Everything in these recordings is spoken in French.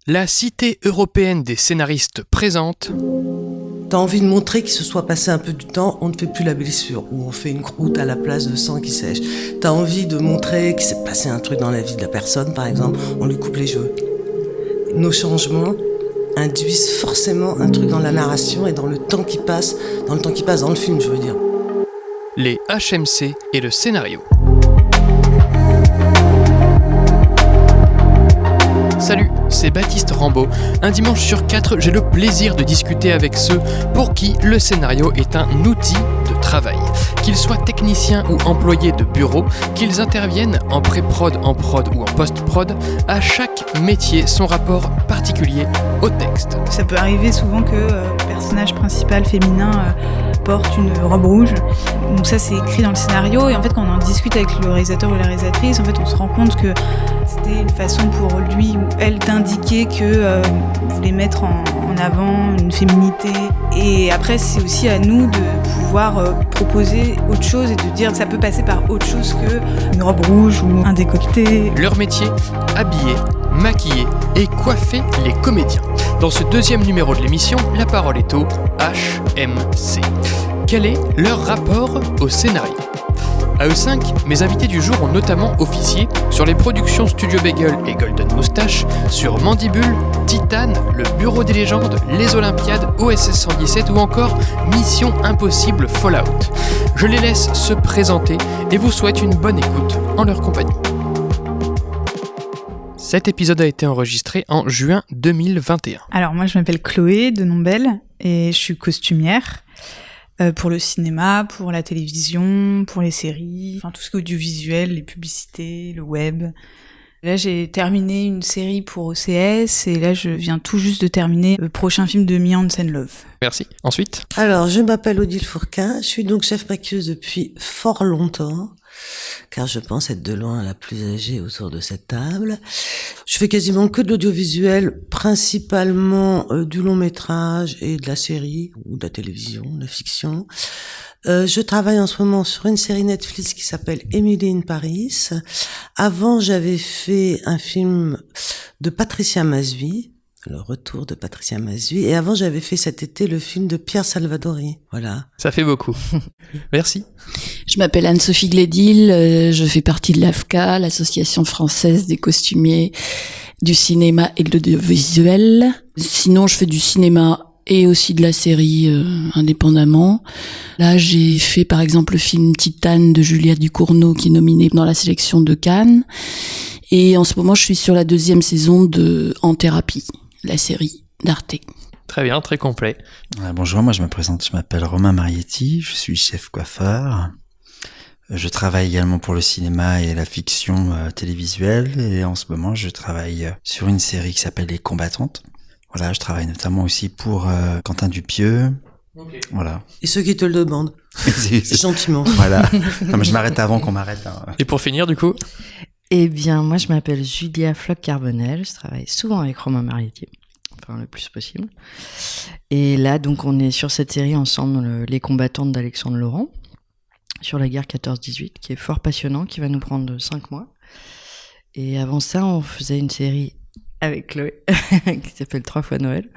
La Cité européenne des scénaristes présente... T'as envie de montrer qu'il se soit passé un peu du temps, on ne fait plus la blessure, ou on fait une croûte à la place de sang qui sèche. T'as envie de montrer qu'il s'est passé un truc dans la vie de la personne, par exemple, on lui coupe les cheveux. Nos changements induisent forcément un truc dans la narration et dans le temps qui passe dans le film, je veux dire. Les HMC et le scénario. Salut, c'est Baptiste Rambaud. Un dimanche sur 4, j'ai le plaisir de discuter avec ceux pour qui le scénario est un outil de travail. Qu'ils soient techniciens ou employés de bureau, qu'ils interviennent en pré-prod, en prod ou en post-prod, à chaque métier son rapport particulier au texte. Ça peut arriver souvent que le personnage principal féminin porte une robe rouge. Donc ça, c'est écrit dans le scénario. Et en fait, quand on en discute avec le réalisateur ou la réalisatrice, en fait, on se rend compte que c'était une façon pour lui ou elle d'indiquer que voulait mettre en avant une féminité. Et après, c'est aussi à nous de pouvoir proposer autre chose et de dire que ça peut passer par autre chose qu'une robe rouge ou un décolleté. Leur métier, habiller, maquiller et coiffer les comédiens. Dans ce deuxième numéro de l'émission, la parole est au HMC. Quel est leur rapport au scénario ? À eux 5, mes invités du jour ont notamment officié sur les productions Studio Bagel et Golden Moustache, sur Mandibule, Titane, Le Bureau des légendes, Les Olympiades, OSS 117 ou encore Mission Impossible Fallout. Je les laisse se présenter et vous souhaite une bonne écoute en leur compagnie. Cet épisode a été enregistré en juin 2021. Alors moi je m'appelle Chloé de Nombel et je suis costumière pour le cinéma, pour la télévision, pour les séries, enfin tout ce qui est audiovisuel, les publicités, le web. Là j'ai terminé une série pour OCS et là je viens tout juste de terminer le prochain film de Me Hansen Love. Merci. Ensuite ? Alors, je m'appelle Odile Fourquin, je suis donc chef maquilleuse depuis fort longtemps, car je pense être de loin la plus âgée autour de cette table. Je fais quasiment que de l'audiovisuel, principalement du long métrage et de la série, ou de la télévision, de la fiction. Je travaille en ce moment sur une série Netflix qui s'appelle Emily in Paris. Avant, j'avais fait un film de Patricia Mazui, le retour de Patricia Mazui. Et avant, j'avais fait cet été le film de Pierre Salvadori. Voilà. Ça fait beaucoup. Merci. Je m'appelle Anne-Sophie Glédil, je fais partie de l'AFCA, l'Association française des costumiers du cinéma et de l'audiovisuel. Sinon, je fais du cinéma et aussi de la série indépendamment. Là, j'ai fait par exemple le film Titane de Juliette Ducournau qui est nominé dans la sélection de Cannes. Et en ce moment, je suis sur la 2e saison de En Thérapie, la série d'Arte. Très bien, très complet. Bonjour, moi je me présente, je m'appelle Romain Marietti, je suis chef coiffeur. Je travaille également pour le cinéma et la fiction télévisuelle et en ce moment je travaille sur une série qui s'appelle Les Combattantes. Voilà, je travaille notamment aussi pour Quentin Dupieux. Okay. Voilà. Et ceux qui te le demandent. Gentiment. Voilà. Non, mais je m'arrête avant qu'on m'arrête. Hein. Et pour finir, du coup ? Eh bien, moi, je m'appelle Julia Floch-Carbonel. Je travaille souvent avec Romain Marietti. Enfin, le plus possible. Et là, donc, on est sur cette série ensemble, Les Combattantes d'Alexandre Laurent, sur la guerre 14-18, qui est fort passionnant, qui va nous prendre 5 mois. Et avant ça, on faisait une série avec Chloé, qui s'appelle 3 fois Noël,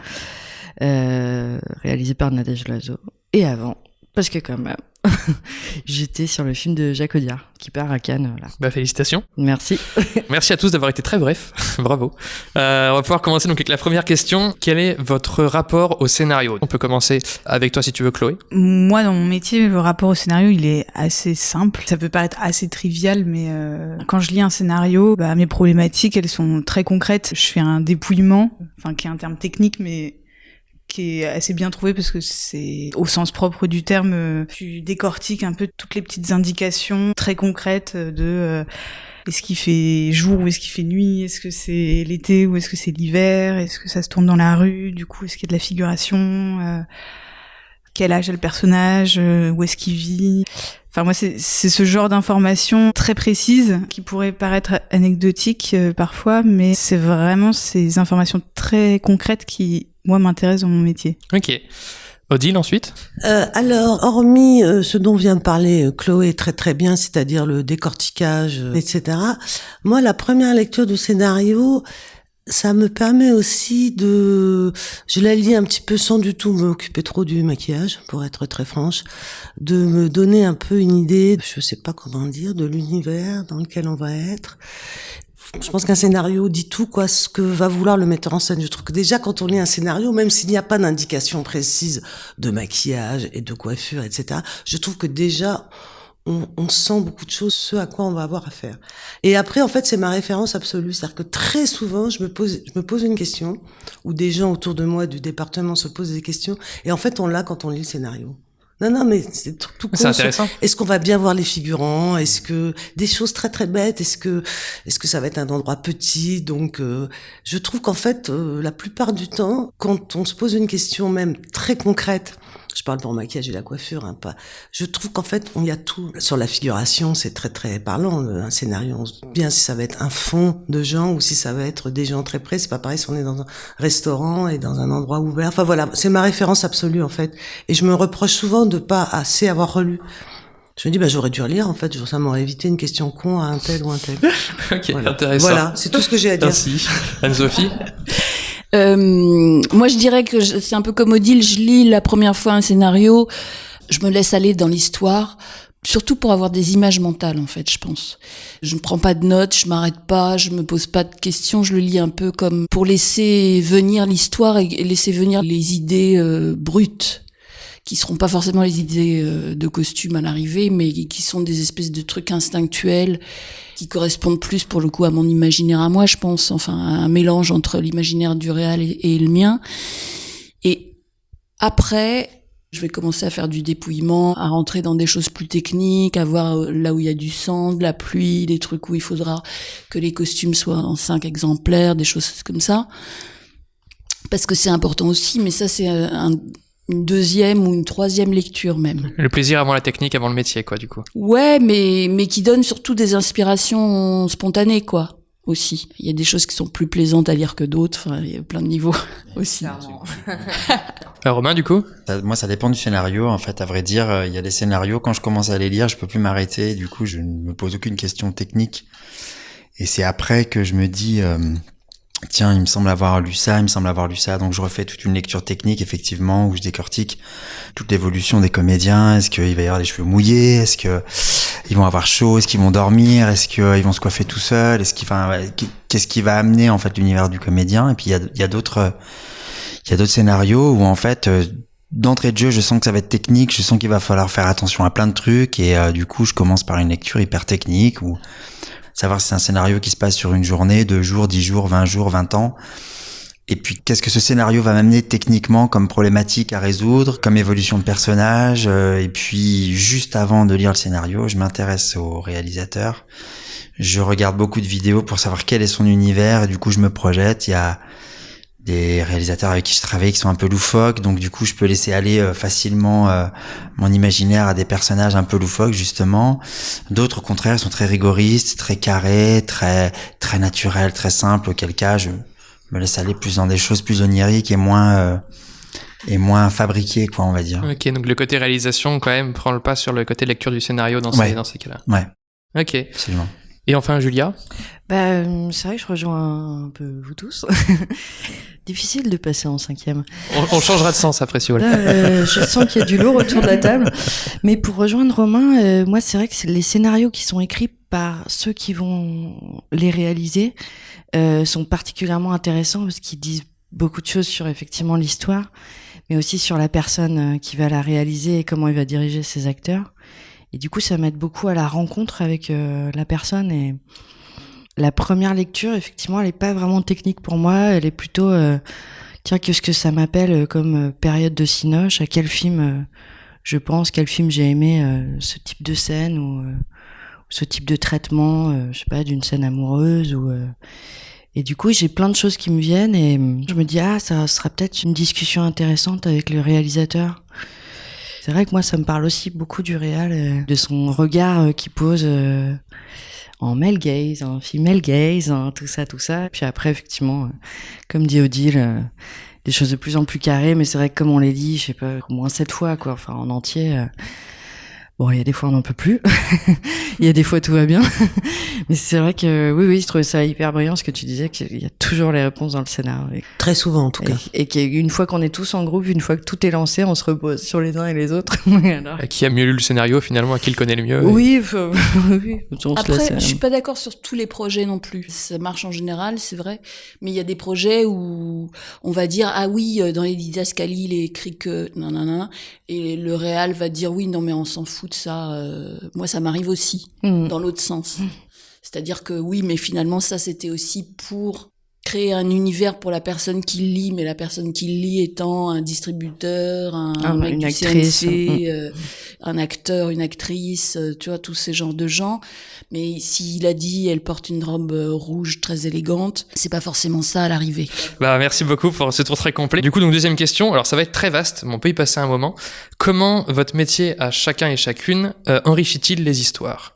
réalisée par Nadège Loiseau. Et avant, parce que quand même, j'étais sur le film de Jacques Audiard, qui part à Cannes. Là. Bah, félicitations. Merci. Merci à tous d'avoir été très brefs. Bravo. On va pouvoir commencer donc avec la première question. Quel est votre rapport au scénario ? On peut commencer avec toi si tu veux, Chloé. Moi, dans mon métier, le rapport au scénario, il est assez simple. Ça peut paraître assez trivial, mais quand je lis un scénario, mes problématiques, elles sont très concrètes. Je fais un dépouillement, qui est un terme technique, mais qui est assez bien trouvé parce que c'est au sens propre du terme, tu décortiques un peu toutes les petites indications très concrètes de est-ce qu'il fait jour ou est-ce qu'il fait nuit, est-ce que c'est l'été ou est-ce que c'est l'hiver, est-ce que ça se tourne dans la rue, du coup est-ce qu'il y a de la figuration, quel âge a le personnage, où est-ce qu'il vit. Enfin moi c'est ce genre d'informations très précises qui pourraient paraître anecdotiques parfois, mais c'est vraiment ces informations très concrètes qui moi m'intéressent dans mon métier. Ok. Odile, ensuite ? Alors, hormis ce dont vient de parler Chloé très très bien, c'est-à-dire le décortiquage, etc. Moi, la première lecture du scénario, Ça me permet aussi je la lis un petit peu sans du tout m'occuper trop du maquillage, pour être très franche, de me donner un peu une idée, je sais pas comment dire, de l'univers dans lequel on va être. Je pense qu'un scénario dit tout, quoi, ce que va vouloir le metteur en scène. Je trouve que déjà, quand on lit un scénario, même s'il n'y a pas d'indication précise de maquillage et de coiffure, etc., je trouve que déjà, on sent beaucoup de choses, ce à quoi on va avoir affaire. Et après, en fait, c'est ma référence absolue. C'est-à-dire que très souvent, je me pose une question, ou des gens autour de moi du département se posent des questions, et en fait, on l'a quand on lit le scénario. Non, mais c'est tout con. C'est intéressant. Est-ce qu'on va bien voir les figurants? Est-ce que des choses très très bêtes? Est-ce que ça va être un endroit petit? Donc, je trouve qu'en fait, la plupart du temps, quand on se pose une question même très concrète, je parle pour le maquillage et la coiffure, hein, pas. Je trouve qu'en fait, il y a tout. Sur la figuration, c'est très très parlant. Un scénario, on se dit bien si ça va être un fond de gens ou si ça va être des gens très près. C'est pas pareil si on est dans un restaurant et dans un endroit ouvert. Enfin voilà, c'est ma référence absolue en fait. Et je me reproche souvent de pas assez avoir relu. Je me dis, j'aurais dû relire, en fait, ça m'aurait évité une question con à un tel ou un tel. Ok, voilà. Intéressant. Voilà, c'est tout ce que j'ai à dire. Merci. Anne-Sophie? Moi, je dirais que c'est un peu comme Odile, je lis la première fois un scénario, je me laisse aller dans l'histoire, surtout pour avoir des images mentales, en fait, je pense. Je ne prends pas de notes, je m'arrête pas, je me pose pas de questions, je le lis un peu comme pour laisser venir l'histoire et laisser venir les idées brutes, qui seront pas forcément les idées de costume à l'arrivée, mais qui sont des espèces de trucs instinctuels, qui correspondent plus pour le coup à mon imaginaire à moi, je pense, enfin un mélange entre l'imaginaire du réel et le mien. Et après, je vais commencer à faire du dépouillement, à rentrer dans des choses plus techniques, à voir là où il y a du sang, de la pluie, des trucs où il faudra que les costumes soient en 5 exemplaires, des choses comme ça. Parce que c'est important aussi, mais ça c'est une deuxième ou une troisième lecture même. Le plaisir avant la technique, avant le métier, quoi, du coup. Ouais, mais qui donne surtout des inspirations spontanées, quoi, aussi. Il y a des choses qui sont plus plaisantes à lire que d'autres, enfin, il y a plein de niveaux aussi. Romain, du coup? Moi, ça dépend du scénario. En fait, à vrai dire, il y a des scénarios, quand je commence à les lire, je peux plus m'arrêter. Du coup, je ne me pose aucune question technique. Et c'est après que je me dis... tiens, il me semble avoir lu ça, donc je refais toute une lecture technique, effectivement, où je décortique toute l'évolution des comédiens. Est-ce qu'il va y avoir les cheveux mouillés? Est-ce que ils vont avoir chaud? Est-ce qu'ils vont dormir? Est-ce qu'ils vont se coiffer tout seuls? Qu'est-ce qui va amener, en fait, l'univers du comédien? Et puis, il y a d'autres scénarios où, en fait, d'entrée de jeu, je sens que ça va être technique, je sens qu'il va falloir faire attention à plein de trucs, et du coup, je commence par une lecture hyper technique, où savoir si c'est un scénario qui se passe sur une journée, 2 jours, 10 jours, 20 jours, 20 ans. Et puis, qu'est-ce que ce scénario va m'amener techniquement comme problématique à résoudre, comme évolution de personnage. Et puis, juste avant de lire le scénario, je m'intéresse au réalisateur. Je regarde beaucoup de vidéos pour savoir quel est son univers. Et du coup, je me projette. Il y a des réalisateurs avec qui je travaille qui sont un peu loufoques, donc du coup je peux laisser aller facilement mon imaginaire à des personnages un peu loufoques justement. D'autres au contraire sont très rigoristes, très carrés, très naturels, très simples, auquel cas je me laisse aller plus dans des choses plus oniriques et moins fabriquées, quoi, on va dire. Ok, donc le côté réalisation quand même prend le pas sur le côté lecture du scénario dans ces cas-là. Ouais. Ok. Absolument. Et enfin Julia? C'est vrai que je rejoins un peu vous tous. Difficile de passer en 5e. On changera de sens après, si vous voulez. Là, je sens qu'il y a du lourd autour de la table. Mais pour rejoindre Romain, moi, c'est vrai que les scénarios qui sont écrits par ceux qui vont les réaliser sont particulièrement intéressants parce qu'ils disent beaucoup de choses sur effectivement l'histoire, mais aussi sur la personne qui va la réaliser et comment il va diriger ses acteurs. Et du coup, ça m'aide beaucoup à la rencontre avec la personne. Et la première lecture, effectivement, elle est pas vraiment technique pour moi. Elle est plutôt, tiens, qu'est-ce que ça m'appelle comme période de cinoche? À quel film je pense? Quel film j'ai aimé ce type de scène ou ce type de traitement, je sais pas, d'une scène amoureuse ou... Et du coup, j'ai plein de choses qui me viennent et je me dis, ça sera peut-être une discussion intéressante avec le réalisateur. C'est vrai que moi, ça me parle aussi beaucoup du réal, de son regard qui pose en male gaze, en female gaze, tout ça. Puis après, effectivement, comme dit Odile, des choses de plus en plus carrées, mais c'est vrai que comme on l'a dit, je sais pas, au moins 7 fois, quoi, enfin en entier. Bon, il y a des fois on n'en peut plus. Il y a des fois tout va bien. Mais c'est vrai que oui, je trouvais ça hyper brillant ce que tu disais, qu'il y a toujours les réponses dans le scénario. Très souvent, en tout cas. Et qu'une fois qu'on est tous en groupe, une fois que tout est lancé, on se repose sur les uns et les autres. Alors... Qui a mieux lu le scénario finalement, à qui le connaît le mieux? Oui, oui. Après, je suis pas d'accord sur tous les projets non plus. Ça marche en général, c'est vrai. Mais il y a des projets où on va dire, ah oui, dans les didascalies, il est écrit que nanana. Et le réal va dire, oui, non, mais on s'en fout de ça. Moi, ça m'arrive aussi, dans l'autre sens. C'est-à-dire que oui, mais finalement, ça, c'était aussi pour créer un univers pour la personne qui lit, mais la personne qui lit étant un distributeur, un mec une du actrice, CNC, un acteur, une actrice, tu vois, tous ces genres de gens. Mais s'il a dit, elle porte une robe rouge très élégante, c'est pas forcément ça à l'arrivée. Bah, merci beaucoup pour ce tour très complet. Du coup, donc, deuxième question. Alors, ça va être très vaste, mais on peut y passer un moment. Comment votre métier à chacun et chacune enrichit-il les histoires?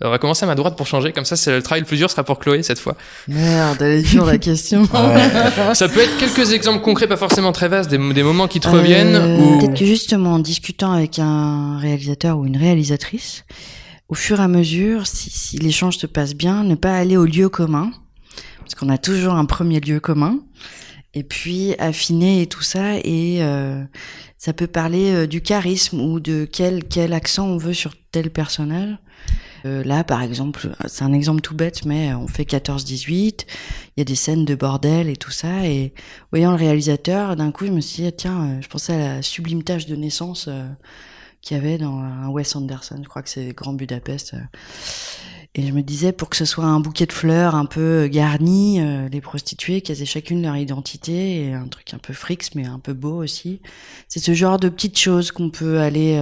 On va commencer à ma droite pour changer, comme ça c'est le travail le plus dur sera pour Chloé cette fois. Merde, elle est dure la question. Ça peut être quelques exemples concrets, pas forcément très vastes, des moments qui te reviennent. Ou... Peut-être que justement en discutant avec un réalisateur ou une réalisatrice, au fur et à mesure, si l'échange se passe bien, ne pas aller au lieu commun, parce qu'on a toujours un premier lieu commun, et puis affiner et tout ça, et ça peut parler du charisme ou de quel accent on veut sur tel personnage. Là, par exemple, c'est un exemple tout bête, mais on fait 14-18, il y a des scènes de bordel et tout ça, et voyant le réalisateur, d'un coup, je me suis dit, tiens, je pensais à la sublime tâche de naissance qu'il y avait dans un Wes Anderson, je crois que c'est Grand Budapest. Et je me disais, pour que ce soit un bouquet de fleurs un peu garni, les prostituées, qu'elles aient chacune leur identité, et un truc un peu frics, mais un peu beau aussi. C'est ce genre de petites choses qu'on peut aller...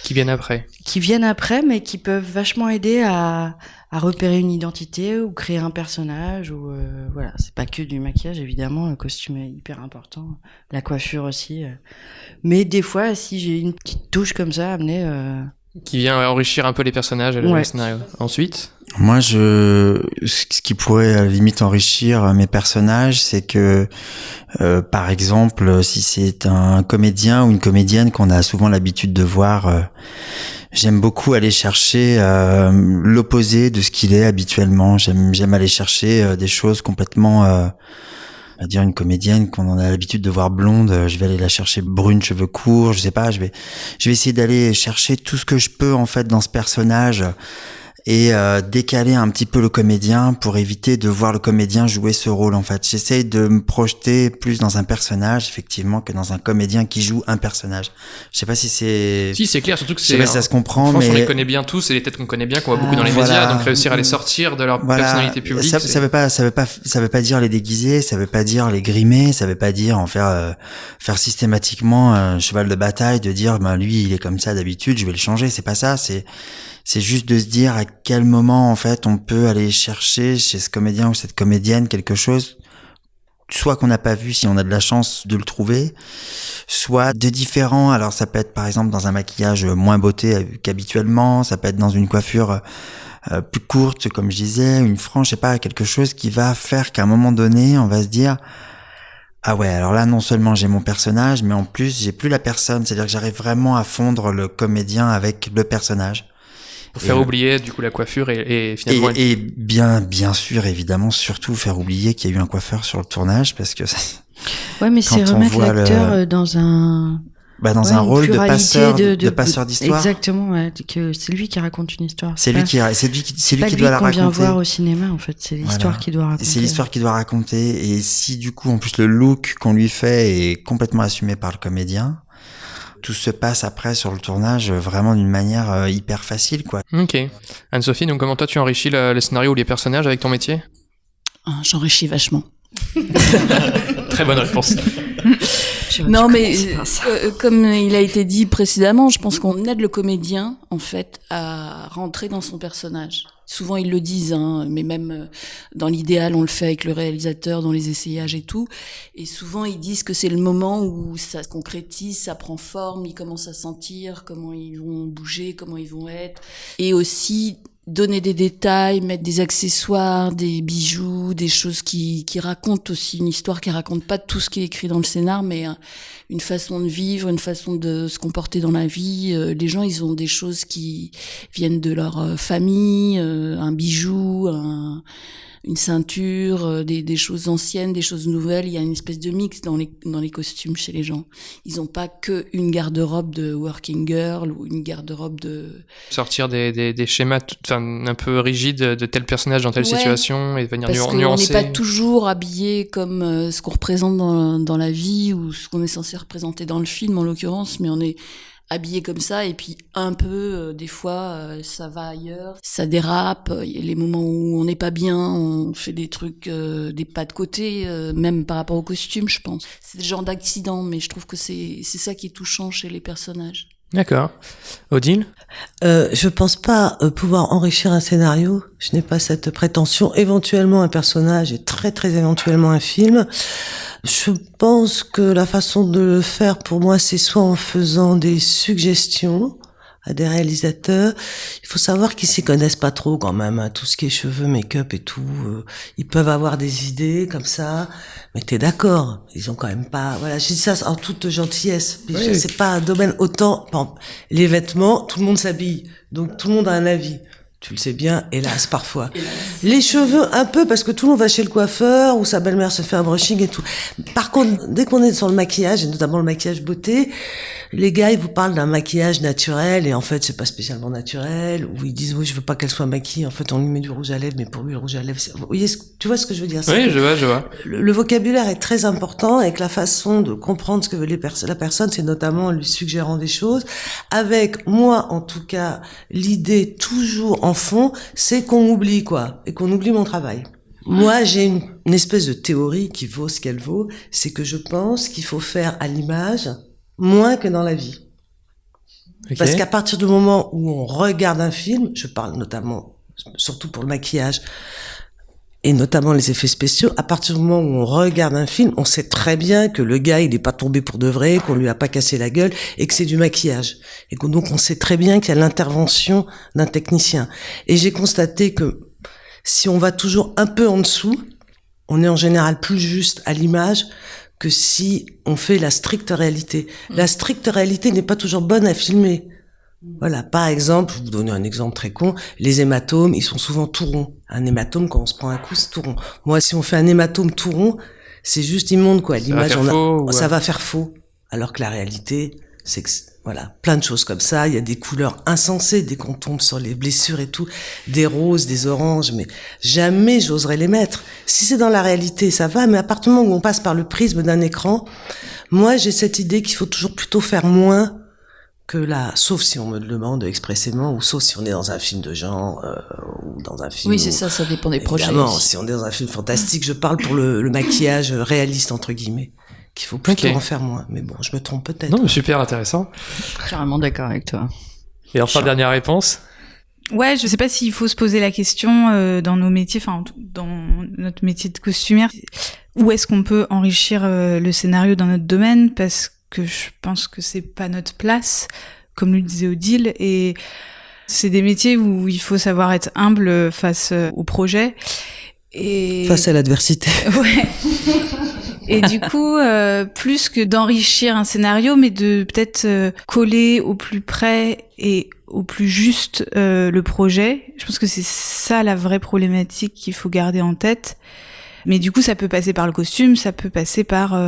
Qui viennent après. Qui viennent après, mais qui peuvent vachement aider à repérer une identité ou créer un personnage. Ou voilà, c'est pas que du maquillage, évidemment, le costume est hyper important, la coiffure aussi. Mais des fois, si j'ai une petite touche comme ça à amener... Qui vient enrichir un peu les personnages et le scénario. Ensuite, moi, ce qui pourrait à la limite enrichir mes personnages, c'est que, par exemple, si c'est un comédien ou une comédienne qu'on a souvent l'habitude de voir, j'aime beaucoup aller chercher l'opposé de ce qu'il est habituellement. J'aime aller chercher des choses complètement... à dire une comédienne qu'on en a l'habitude de voir blonde, je vais aller la chercher brune, cheveux courts, je sais pas, je vais essayer d'aller chercher tout ce que je peux en fait dans ce personnage et décaler un petit peu le comédien pour éviter de voir le comédien jouer ce rôle en fait. J'essaye de me projeter plus dans un personnage effectivement que dans un comédien qui joue un personnage. Je sais pas si c'est... Si, c'est clair, surtout que je sais pas si ça se comprend, France, mais... on les connaît bien tous, c'est les têtes qu'on connaît bien, qu'on voit beaucoup dans les médias, donc réussir à les sortir de leur personnalité publique. Ça veut pas dire les déguiser, ça veut pas dire les grimer, ça veut pas dire en faire systématiquement un cheval de bataille, de dire ben lui il est comme ça d'habitude, je vais le changer, c'est pas ça, c'est juste de se dire à quel moment en fait on peut aller chercher chez ce comédien ou cette comédienne quelque chose, soit qu'on n'a pas vu si on a de la chance de le trouver, soit de différent. Alors ça peut être par exemple dans un maquillage moins beauté qu'habituellement, ça peut être dans une coiffure plus courte comme je disais, une frange, je sais pas, quelque chose qui va faire qu'à un moment donné on va se dire ah ouais, alors là non seulement j'ai mon personnage, mais en plus j'ai plus la personne, c'est-à-dire que j'arrive vraiment à fondre le comédien avec le personnage. Pour faire oublier du coup la coiffure et finalement... Et bien sûr, évidemment, surtout faire oublier qu'il y a eu un coiffeur sur le tournage, parce que... Ouais, mais c'est remettre l'acteur dans un... dans un rôle de passeur d'histoire. Exactement, ouais, que c'est lui qui raconte une histoire. C'est lui qui doit la raconter. Qu'on vient voir au cinéma, en fait, c'est l'histoire qu'il doit raconter. C'est l'histoire qu'il doit raconter, et si du coup, en plus, le look qu'on lui fait est complètement assumé par le comédien, tout se passe après sur le tournage vraiment d'une manière hyper facile, quoi. Ok. Anne-Sophie, donc comment toi tu enrichis le scénario ou les personnages avec ton métier? J'enrichis vachement. Très bonne réponse. Non, mais comme il a été dit précédemment, je pense qu'on aide le comédien en fait à rentrer dans son personnage. Souvent ils le disent, hein, mais même dans l'idéal on le fait avec le réalisateur dans les essayages et tout. Et souvent ils disent que c'est le moment où ça se concrétise, ça prend forme, ils commencent à sentir comment ils vont bouger, comment ils vont être. Et aussi donner des détails, mettre des accessoires, des bijoux, des choses qui racontent aussi une histoire, qui raconte pas tout ce qui est écrit dans le scénar, mais une façon de vivre, une façon de se comporter dans la vie. Les gens, ils ont des choses qui viennent de leur famille, un bijou, une ceinture, des choses anciennes, des choses nouvelles. Il y a une espèce de mix dans les costumes chez les gens. Ils ont pas que une garde-robe de working girl ou une garde-robe de... Sortir des schémas un peu rigides de tel personnage dans telle situation et venir Parce nuancer. qu'on n'est pas toujours habillé comme ce qu'on représente dans la vie ou ce qu'on est censé représenter dans le film en l'occurrence, mais on est habillé comme ça et puis un peu des fois ça va ailleurs, ça dérape, il y a les moments où on n'est pas bien, on fait des trucs des pas de côté, même par rapport au costume je pense. C'est des genres d'accidents, mais je trouve que c'est ça qui est touchant chez les personnages. D'accord. Odile? Je pense pas pouvoir enrichir un scénario. Je n'ai pas cette prétention. Éventuellement un personnage et très très éventuellement un film. Je pense que la façon de le faire pour moi, c'est soit en faisant des suggestions à des réalisateurs. Il faut savoir qu'ils s'y connaissent pas trop quand même, hein, tout ce qui est cheveux, make-up et tout. Ils peuvent avoir des idées comme ça, mais t'es d'accord, ils ont quand même pas... Voilà, je dis ça en toute gentillesse. Oui. C'est pas un domaine autant... Bon, les vêtements, tout le monde s'habille, donc tout le monde a un avis. Tu le sais bien, hélas, parfois. Les cheveux, un peu, parce que tout le monde va chez le coiffeur, ou sa belle-mère se fait un brushing et tout. Par contre, dès qu'on est sur le maquillage, et notamment le maquillage beauté, les gars, ils vous parlent d'un maquillage naturel, et en fait, c'est pas spécialement naturel, ou ils disent, oui, je veux pas qu'elle soit maquillée, en fait, on lui met du rouge à lèvres, mais pour lui, le rouge à lèvres, vous voyez, tu vois ce que je veux dire? Oui, je vois. Le vocabulaire est très important, avec la façon de comprendre ce que veut la personne, c'est notamment en lui suggérant des choses, avec, moi, en tout cas, l'idée toujours en fond, c'est qu'on m'oublie, quoi, et qu'on oublie mon travail. Moi, j'ai une espèce de théorie qui vaut ce qu'elle vaut, c'est que je pense qu'il faut faire à l'image moins que dans la vie. Okay. Parce qu'à partir du moment où on regarde un film, je parle notamment, surtout pour le maquillage, et notamment les effets spéciaux, à partir du moment où on regarde un film, on sait très bien que le gars, il est pas tombé pour de vrai, qu'on lui a pas cassé la gueule, et que c'est du maquillage. Et que donc on sait très bien qu'il y a l'intervention d'un technicien. Et j'ai constaté que si on va toujours un peu en dessous, on est en général plus juste à l'image que si on fait la stricte réalité. La stricte réalité n'est pas toujours bonne à filmer. Voilà, par exemple, je vais vous donner un exemple très con, les hématomes, ils sont souvent tout ronds. Un hématome, quand on se prend un coup, c'est tout rond. Moi, si on fait un hématome tout rond, c'est juste immonde, quoi. L'image, ça va faire faux. Alors que la réalité, c'est que, voilà, plein de choses comme ça. Il y a des couleurs insensées dès qu'on tombe sur les blessures et tout. Des roses, des oranges, mais jamais j'oserais les mettre. Si c'est dans la réalité, ça va, mais à partir du moment où on passe par le prisme d'un écran, moi, j'ai cette idée qu'il faut toujours plutôt faire moins que là, sauf si on me le demande expressément, ou sauf si on est dans un film de genre, ou dans un film... Oui, c'est ça dépend des projets. Évidemment, si on est dans un film fantastique, je parle pour le maquillage réaliste, entre guillemets, qu'il faut plutôt en faire moins. Mais bon, je me trompe peut-être. Non, mais super intéressant. Carrément d'accord avec toi. Et enfin, dernière réponse. Ouais, je sais pas s'il faut se poser la question dans nos métiers, enfin dans notre métier de costumière, où est-ce qu'on peut enrichir le scénario dans notre domaine, parce que je pense que c'est pas notre place, comme le disait Odile, et c'est des métiers où il faut savoir être humble face au projet. Et... face à l'adversité. Ouais. Et du coup, plus que d'enrichir un scénario, mais de peut-être coller au plus près et au plus juste le projet. Je pense que c'est ça la vraie problématique qu'il faut garder en tête. Mais du coup, ça peut passer par le costume, ça peut passer par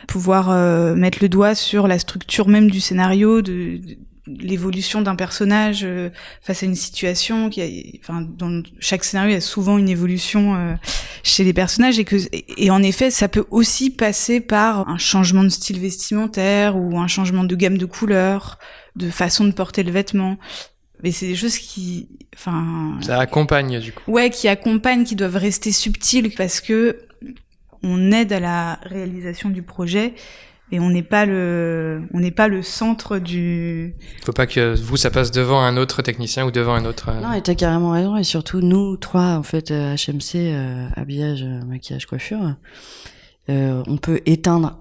pouvoir mettre le doigt sur la structure même du scénario, de l'évolution d'un personnage face à une situation enfin, dans chaque scénario il y a souvent une évolution chez les personnages, et en effet ça peut aussi passer par un changement de style vestimentaire ou un changement de gamme de couleurs, de façon de porter le vêtement. Mais c'est des choses ça accompagne du coup. Ouais, qui accompagnent, qui doivent rester subtiles, parce que on aide à la réalisation du projet. Et on n'est pas le centre du... Faut pas que ça passe devant un autre technicien ou devant un autre... Non, et t'as carrément raison. Et surtout, nous, trois, en fait, HMC, habillage, maquillage, coiffure, on peut éteindre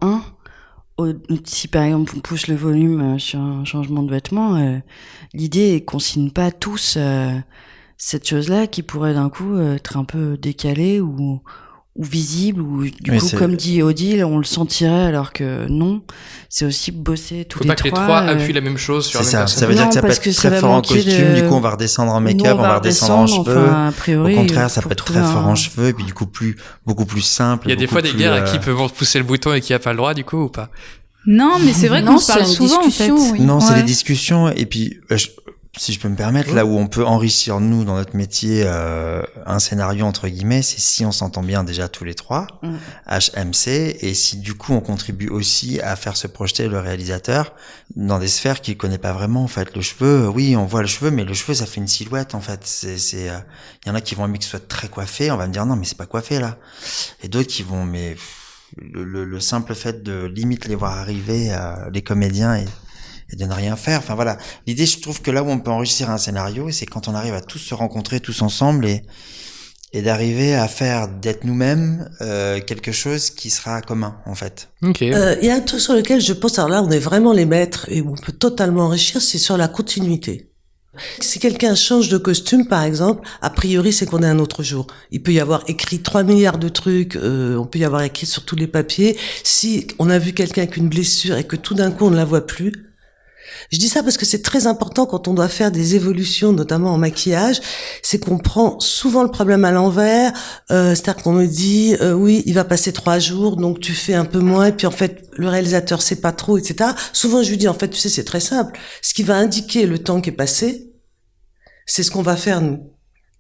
si par exemple on pousse le volume sur un changement de vêtements, l'idée est qu'on signe pas tous cette chose-là qui pourrait d'un coup être un peu décalée ou visible, ou du coup, comme dit Odile, on le sentirait alors que non. C'est aussi bosser tous les trois. Faut pas que les trois appuient la même chose sur la même personne. Ça veut dire que ça peut être très fort en costume, du coup on va redescendre en make-up, on va redescendre en cheveux. Enfin, a priori, au contraire, ça peut être très fort en cheveux, et puis du coup beaucoup plus simple. Il y a des fois des gars à qui peuvent pousser le bouton et qui a pas le droit, du coup, ou pas? Non, mais c'est vrai qu'on se parle souvent, en fait. Oui. Non, c'est des discussions, et puis, si je peux me permettre, là où on peut enrichir nous dans notre métier un scénario entre guillemets, c'est si on s'entend bien déjà tous les trois, HMC, et si du coup on contribue aussi à faire se projeter le réalisateur dans des sphères qu'il connaît pas vraiment en fait. Le cheveu, oui, on voit le cheveu, mais le cheveu ça fait une silhouette en fait. Il y en a qui vont aimer que ce soit très coiffé, on va me dire non mais c'est pas coiffé là, et d'autres qui vont mais le simple fait de limite les voir arriver les comédiens et de ne rien faire. Enfin voilà, l'idée, je trouve que là où on peut enrichir un scénario, c'est quand on arrive à tous se rencontrer tous ensemble et d'arriver à faire d'être nous-mêmes quelque chose qui sera commun en fait. Ok. Il y a un truc sur lequel je pense, alors là on est vraiment les maîtres et on peut totalement enrichir, c'est sur la continuité. Si quelqu'un change de costume, par exemple, a priori, c'est qu'on est un autre jour. Il peut y avoir écrit 3 milliards de trucs, on peut y avoir écrit sur tous les papiers. Si on a vu quelqu'un avec une blessure et que tout d'un coup on ne la voit plus, je dis ça parce que c'est très important quand on doit faire des évolutions, notamment en maquillage, c'est qu'on prend souvent le problème à l'envers, c'est-à-dire qu'on me dit oui, il va passer 3 jours, donc tu fais un peu moins, et puis en fait le réalisateur sait pas trop, etc. Souvent je lui dis en fait, tu sais, c'est très simple, ce qui va indiquer le temps qui est passé, c'est ce qu'on va faire nous.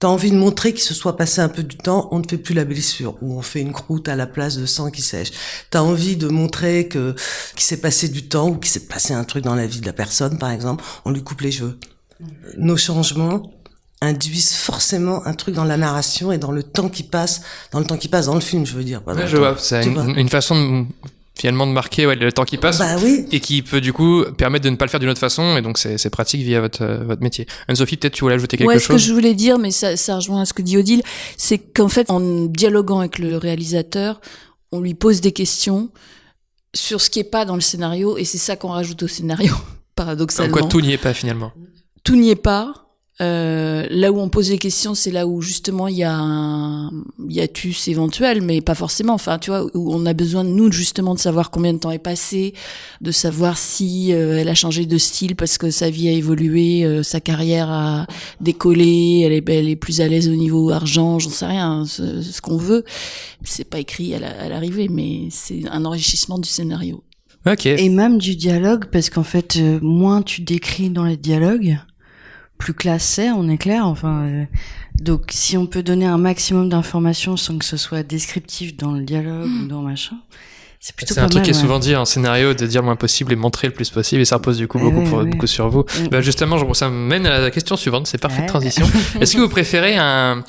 T'as envie de montrer qu'il se soit passé un peu du temps, on ne fait plus la blessure, ou on fait une croûte à la place de sang qui sèche. T'as envie de montrer qu'il s'est passé du temps, ou qu'il s'est passé un truc dans la vie de la personne, par exemple, on lui coupe les cheveux. Nos changements induisent forcément un truc dans la narration et dans le temps qui passe dans le film, je veux dire. Ouais, je vois, c'est une façon de, finalement de marquer le temps qui passe, bah oui. Et qui peut du coup permettre de ne pas le faire d'une autre façon, et donc c'est pratique via votre métier. Anne-Sophie, peut-être tu voulais ajouter quelque chose? Ce que je voulais dire, mais ça rejoint à ce que dit Odile, c'est qu'en fait, en dialoguant avec le réalisateur, on lui pose des questions sur ce qui est pas dans le scénario, et c'est ça qu'on rajoute au scénario, paradoxalement. Quoi, tout n'y est pas finalement. Tout n'y est pas. Là où on pose les questions, c'est là où justement il y a un hiatus éventuel, mais pas forcément. Enfin, tu vois, où on a besoin de nous justement de savoir combien de temps est passé, de savoir si elle a changé de style parce que sa vie a évolué, sa carrière a décollé, elle est plus à l'aise au niveau argent, j'en sais rien, ce qu'on veut. C'est pas écrit à l'arrivée, mais c'est un enrichissement du scénario. Ok. Et même du dialogue, parce qu'en fait, moins tu décris dans les dialogues, plus classe c'est, on est clair. Enfin, donc si on peut donner un maximum d'informations sans que ce soit descriptif dans le dialogue ou dans machin, c'est plutôt pas mal. C'est un truc qui est souvent dit en scénario, de dire le moins possible et montrer le plus possible, et ça repose du coup beaucoup sur vous. Bah justement, ça me mène à la question suivante, c'est parfaite transition. Est-ce que vous préférez un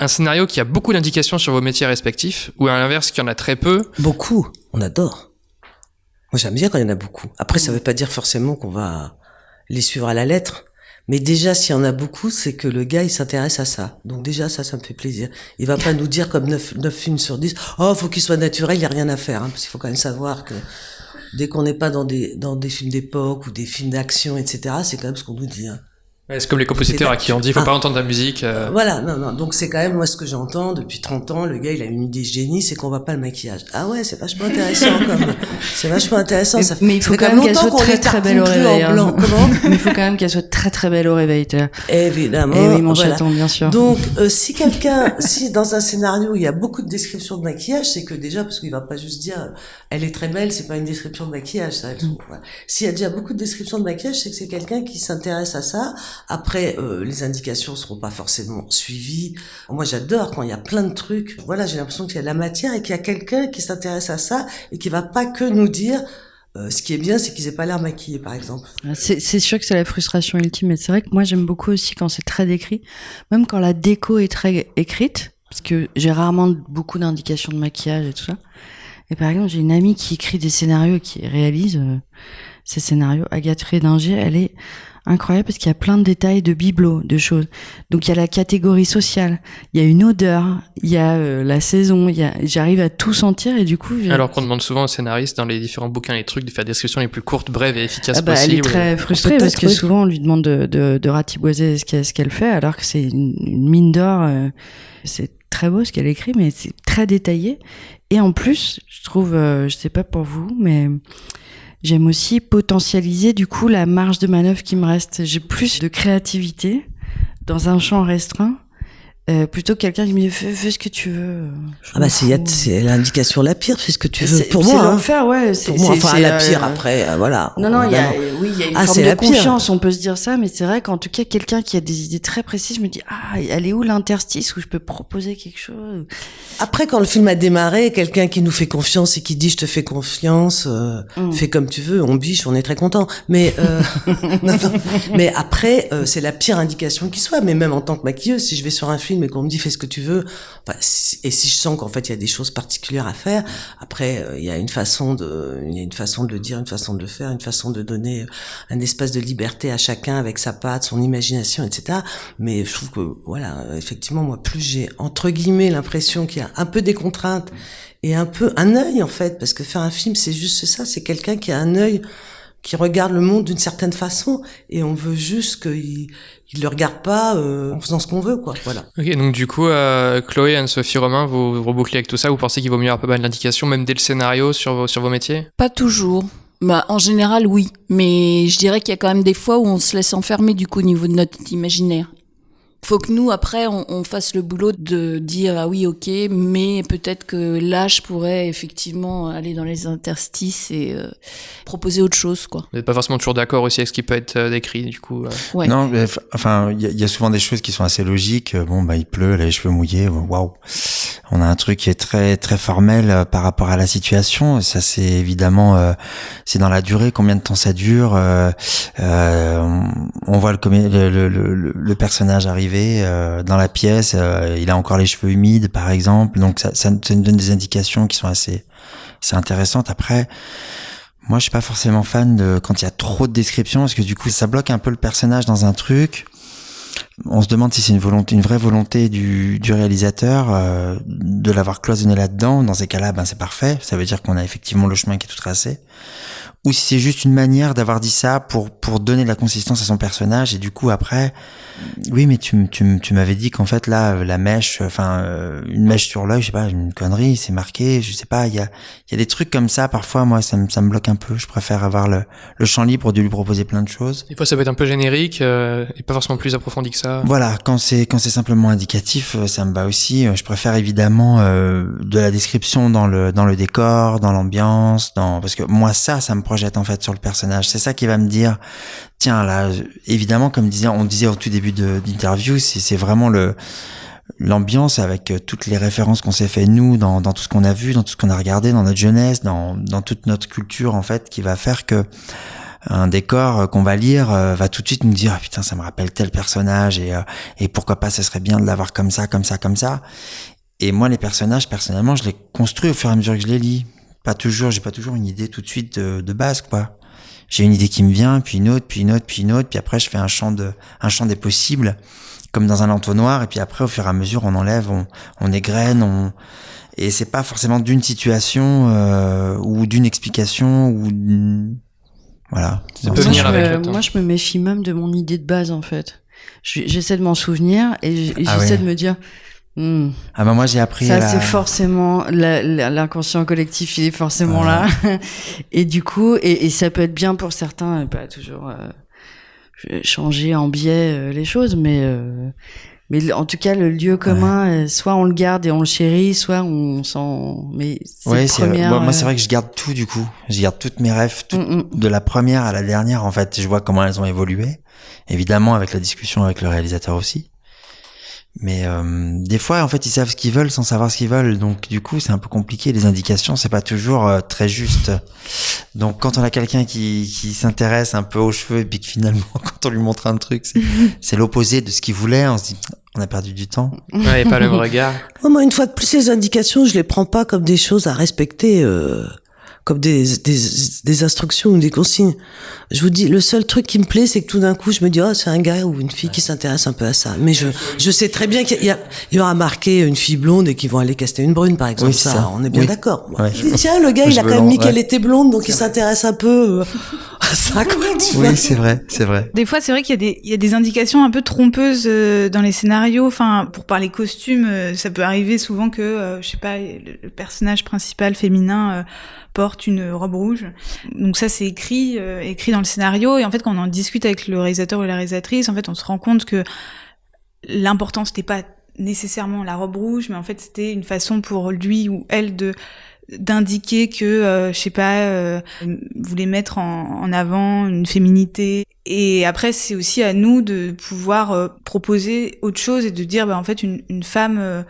scénario qui a beaucoup d'indications sur vos métiers respectifs, ou à l'inverse qui en a très peu? Beaucoup, on adore. Moi j'aime bien quand il y en a beaucoup. Après ça veut pas dire forcément qu'on va les suivre à la lettre. Mais déjà, s'il y en a beaucoup, c'est que le gars, il s'intéresse à ça. Donc déjà, ça me fait plaisir. Il va pas nous dire comme 9 films sur 10, faut qu'il soit naturel, il y a rien à faire, hein, parce qu'il faut quand même savoir que dès qu'on n'est pas dans des films d'époque ou des films d'action, etc., c'est quand même ce qu'on nous dit, hein. Ouais, c'est comme les compositeurs à qui on dit faut pas entendre de la musique. Voilà, non. Donc c'est quand même moi ce que j'entends depuis 30 ans. Le gars, il a une idée génie, c'est qu'on voit pas le maquillage. Ah ouais, c'est vachement intéressant c'est vachement intéressant. Mais il faut quand même qu'elle soit très très belle au réveil. Mais il faut quand même qu'elle soit très très belle au réveil. Évidemment. Et oui, mon chaton, bien sûr. Donc si dans un scénario il y a beaucoup de descriptions de maquillage, c'est que déjà parce qu'il va pas juste dire elle est très belle, c'est pas une description de maquillage. Ça. Voilà. S'il y a déjà beaucoup de descriptions de maquillage, c'est que c'est quelqu'un qui s'intéresse à ça. Après, les indications seront pas forcément suivies. Moi, j'adore quand il y a plein de trucs. Voilà, j'ai l'impression qu'il y a de la matière et qu'il y a quelqu'un qui s'intéresse à ça et qui va pas que nous dire. Ce qui est bien, c'est qu'ils aient pas l'air maquillés, par exemple. C'est sûr que c'est la frustration ultime. Mais c'est vrai que moi, j'aime beaucoup aussi quand c'est très décrit, même quand la déco est très écrite, parce que j'ai rarement beaucoup d'indications de maquillage et tout ça. Et par exemple, j'ai une amie qui écrit des scénarios et qui réalise. ces scénarios. Agathe Rédinger, elle est incroyable parce qu'il y a plein de détails, de bibelots, de choses. Donc il y a la catégorie sociale, il y a une odeur, il y a la saison, j'arrive à tout sentir et du coup... Alors qu'on demande souvent aux scénaristes dans les différents bouquins, les trucs, de faire des descriptions les plus courtes, brèves et efficaces Elle est possibles. très frustrée parce que souvent on lui demande de ratiboiser ce qu'elle fait alors que c'est une mine d'or. C'est très beau ce qu'elle écrit mais c'est très détaillé. Et en plus, je trouve, je sais pas pour vous, mais... J'aime aussi potentialiser du coup la marge de manœuvre qui me reste. J'ai plus de créativité dans un champ restreint plutôt que quelqu'un qui me dit fais ce que tu veux. C'est l'indication la pire, fais ce que tu veux. Pour c'est moi, l'enfer, ouais. Pour moi, enfin la pire après, voilà. Non, il y a une forme de confiance, on peut se dire ça, mais c'est vrai qu'en tout cas, quelqu'un qui a des idées très précises me dit elle est où l'interstice où je peux proposer quelque chose. Après, quand le film a démarré, quelqu'un qui nous fait confiance et qui dit je te fais confiance, fais comme tu veux, on biche, on est très content. Mais non. Mais après, c'est la pire indication qui soit. Mais même en tant que maquilleuse, si je vais sur un film et qu'on me dit fais ce que tu veux, et si je sens qu'en fait il y a des choses particulières à faire, après il y a une façon de le dire, une façon de le faire, une façon de donner un espace de liberté à chacun avec sa patte, son imagination, etc. Mais je trouve que voilà, effectivement, moi plus j'ai entre guillemets l'impression qu'il y a un peu des contraintes et un peu un œil en fait, parce que faire un film c'est juste ça, c'est quelqu'un qui a un œil, qui regarde le monde d'une certaine façon, et on veut juste qu'il le regarde pas en faisant ce qu'on veut, quoi. Voilà. Ok, donc du coup, Chloé, Anne-Sophie, Romain, vous rebouclez avec tout ça. Vous pensez qu'il vaut mieux avoir pas mal d'indications, même dès le scénario, sur vos métiers? Pas toujours. En général, oui. Mais je dirais qu'il y a quand même des fois où on se laisse enfermer du coup au niveau de notre imaginaire. Faut que nous, après, on fasse le boulot de dire ah oui, ok, mais peut-être que là, je pourrais effectivement aller dans les interstices et proposer autre chose, quoi. Vous n'êtes pas forcément toujours d'accord aussi avec ce qui peut être décrit, du coup. Ouais. Non, mais, enfin, il y a souvent des choses qui sont assez logiques. Bon, il pleut, elle a les cheveux mouillés. Waouh. On a un truc qui est très très formel par rapport à la situation. Ça, c'est évidemment, c'est dans la durée. Combien de temps ça dure on voit le personnage arriver dans la pièce. Il a encore les cheveux humides, par exemple. Donc ça nous donne des indications qui sont assez intéressantes. Après, moi, je suis pas forcément fan de quand il y a trop de descriptions, parce que du coup, ça bloque un peu le personnage dans un truc. On se demande si c'est une vraie volonté du réalisateur de l'avoir cloisonné là-dedans. Dans ces cas-là, c'est parfait. Ça veut dire qu'on a effectivement le chemin qui est tout tracé. Ou si c'est juste une manière d'avoir dit ça pour donner de la consistance à son personnage. Et du coup, après, oui, mais tu m'avais dit qu'en fait, là, la mèche, une mèche sur l'œil, je sais pas, une connerie, c'est marqué, je sais pas, il y a des trucs comme ça, parfois, moi, ça me bloque un peu. Je préfère avoir le champ libre de lui proposer plein de choses. Des fois, ça peut être un peu générique, et pas forcément plus approfondi que ça. Voilà, quand c'est simplement indicatif, ça me va aussi. Je préfère évidemment de la description dans le décor, dans l'ambiance, parce que moi, ça me projette en fait sur le personnage. C'est ça qui va me dire, tiens, là, évidemment, comme on disait au tout début d'interview, c'est vraiment l'ambiance avec toutes les références qu'on s'est fait nous dans tout ce qu'on a vu, dans tout ce qu'on a regardé, dans notre jeunesse, dans toute notre culture en fait, qui va faire que un décor qu'on va lire va tout de suite nous dire ah, putain, ça me rappelle tel personnage et pourquoi pas ça serait bien de l'avoir comme ça. Et moi, les personnages, personnellement, je les construis au fur et à mesure que je les lis. J'ai pas toujours une idée tout de suite de base, quoi. J'ai une idée qui me vient, puis une autre, puis après je fais un champ des possibles, comme dans un entonnoir, et puis après au fur et à mesure on enlève, on égrène, et c'est pas forcément d'une situation ou d'une explication ou voilà. Moi je me méfie même de mon idée de base en fait. J'essaie de m'en souvenir et j'essaie de me dire moi j'ai appris ça c'est forcément l'inconscient collectif, il est forcément là. Et du coup et ça peut être bien pour certains, pas toujours changer en biais les choses, mais en tout cas le lieu commun, soit on le garde et on le chérit, soit on s'en moi c'est vrai que je garde tout, du coup je garde toutes mes rêves de la première à la dernière en fait. Je vois comment elles ont évolué, évidemment avec la discussion avec le réalisateur aussi. Mais des fois, en fait, ils savent ce qu'ils veulent sans savoir ce qu'ils veulent. Donc, du coup, c'est un peu compliqué. Les indications, c'est pas toujours très juste. Donc, quand on a quelqu'un qui s'intéresse un peu aux cheveux et puis que finalement, quand on lui montre un truc, c'est l'opposé de ce qu'il voulait, on se dit, on a perdu du temps. Ouais, et pas le même regard. Moi, une fois de plus, les indications, je les prends pas comme des choses à respecter. comme des instructions ou des consignes. Je vous dis, le seul truc qui me plaît, c'est que tout d'un coup, je me dis, c'est un gars ou une fille qui s'intéresse un peu à ça. Mais je sais très bien qu'il y aura marqué une fille blonde et qu'ils vont aller caster une brune, par exemple. Oui, ça. On est bien d'accord. Ouais. Je dis, tiens, le gars, il a quand même mis qu'elle était blonde, donc il s'intéresse un peu à ça, quoi, tu vois. Oui, c'est vrai. Des fois, c'est vrai qu'il y a des indications un peu trompeuses dans les scénarios. Enfin, pour parler costumes, ça peut arriver souvent que, je sais pas, le personnage principal féminin porte une robe rouge. Donc ça, c'est écrit dans le scénario. Et en fait, quand on en discute avec le réalisateur ou la réalisatrice, en fait, on se rend compte que l'important, c'était pas nécessairement la robe rouge, mais en fait, c'était une façon pour lui ou elle d'indiquer que je sais pas voulait mettre en avant une féminité. Et après, c'est aussi à nous de pouvoir proposer autre chose et de dire en fait une femme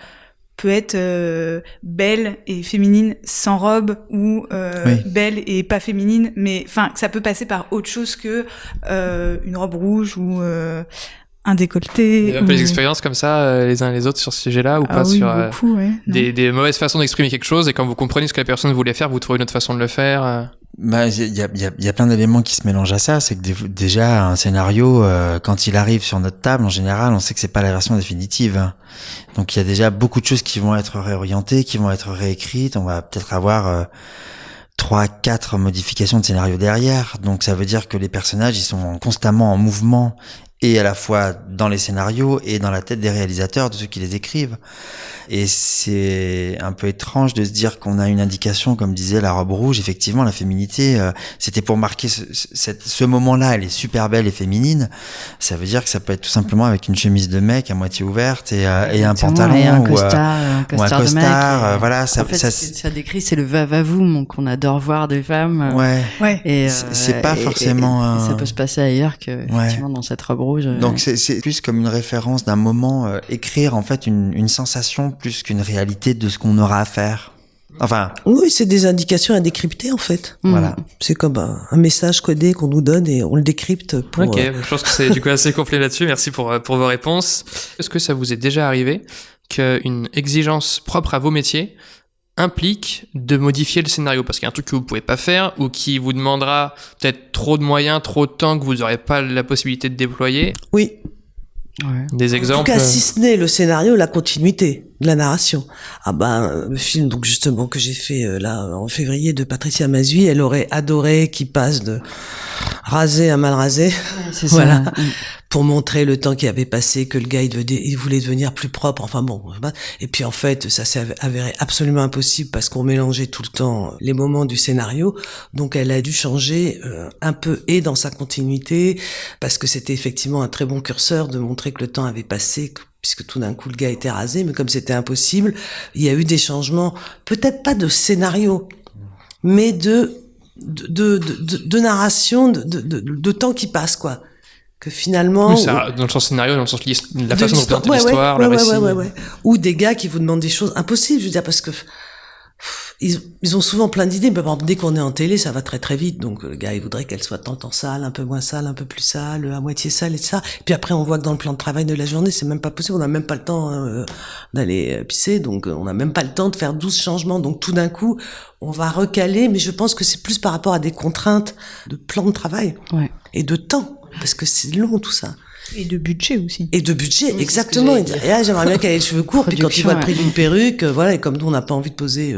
peut être belle et féminine sans robe ou belle et pas féminine, mais enfin ça peut passer par autre chose que une robe rouge ou un décolleté. Il y a un peu des expériences comme ça les uns et les autres sur ce sujet-là ou pas oui, sur beaucoup, des mauvaises façons d'exprimer quelque chose, et quand vous comprenez ce que la personne voulait faire, vous trouvez une autre façon de le faire. Bah, il y a plein d'éléments qui se mélangent à ça. C'est que déjà un scénario, quand il arrive sur notre table, en général, on sait que c'est pas la version définitive. Hein. Donc il y a déjà beaucoup de choses qui vont être réorientées, qui vont être réécrites. On va peut-être avoir 3-4 modifications de scénario derrière. Donc ça veut dire que les personnages, ils sont constamment en mouvement, et à la fois dans les scénarios et dans la tête des réalisateurs, de ceux qui les écrivent. Et c'est un peu étrange de se dire qu'on a une indication, comme disait la robe rouge. Effectivement, la féminité, c'était pour marquer ce moment-là. Elle est super belle et féminine. Ça veut dire que ça peut être tout simplement avec une chemise de mec à moitié ouverte et un pantalon et un ou un costard de costard. mec. Voilà, En fait, ça décrit, c'est le va-va-vous qu'on adore voir des femmes. Ouais. Et c'est pas forcément. Et ça peut se passer ailleurs que effectivement dans cette robe rouge. Donc c'est plus comme une référence d'un moment, écrire en fait une sensation plus qu'une réalité de ce qu'on aura à faire. Enfin. Oui, c'est des indications à décrypter en fait. Voilà. C'est comme un message codé qu'on nous donne et on le décrypte pour. Ok, je pense que c'est du coup assez complet là-dessus. Merci pour vos réponses. Est-ce que ça vous est déjà arrivé qu'une exigence propre à vos métiers implique de modifier le scénario parce qu'il y a un truc que vous pouvez pas faire ou qui vous demandera peut-être trop de moyens, trop de temps que vous n'aurez pas la possibilité de déployer? Oui. Ouais. Des exemples? En tout cas, si ce n'est le scénario, la continuité de la narration. Le film donc justement que j'ai fait là en février de Patricia Mazui, elle aurait adoré qu'il passe de rasé à mal rasé. C'est voilà. ça. Pour montrer le temps qui avait passé, que le gars il voulait devenir plus propre, enfin bon. Et puis en fait, ça s'est avéré absolument impossible parce qu'on mélangeait tout le temps les moments du scénario. Donc elle a dû changer un peu et dans sa continuité, parce que c'était effectivement un très bon curseur de montrer que le temps avait passé, puisque tout d'un coup le gars était rasé, mais comme c'était impossible, il y a eu des changements, peut-être pas de scénario, mais de narration, de temps qui passe, quoi. Que finalement. Oui, ça, dans le sens scénario, dans le sens la façon dont on l'histoire, le récit. Ou des gars qui vous demandent des choses impossibles, je veux dire, parce que ils ont souvent plein d'idées, mais par exemple, dès qu'on est en télé, ça va très très vite. Donc le gars, il voudrait qu'elle soit tant sale, un peu moins sale, un peu plus sale, à moitié sale et ça. Et puis après, on voit que dans le plan de travail de la journée, c'est même pas possible. On n'a même pas le temps d'aller pisser, donc on n'a même pas le temps de faire 12 changements. Donc tout d'un coup, on va recaler, mais je pense que c'est plus par rapport à des contraintes de plan de travail et de temps, parce que c'est long tout ça. Et de budget aussi. Et de budget, oui, exactement. Et là, j'aimerais bien qu'elle ait les cheveux courts, puis quand il voit le prix d'une perruque, voilà, et comme nous, on n'a pas envie de poser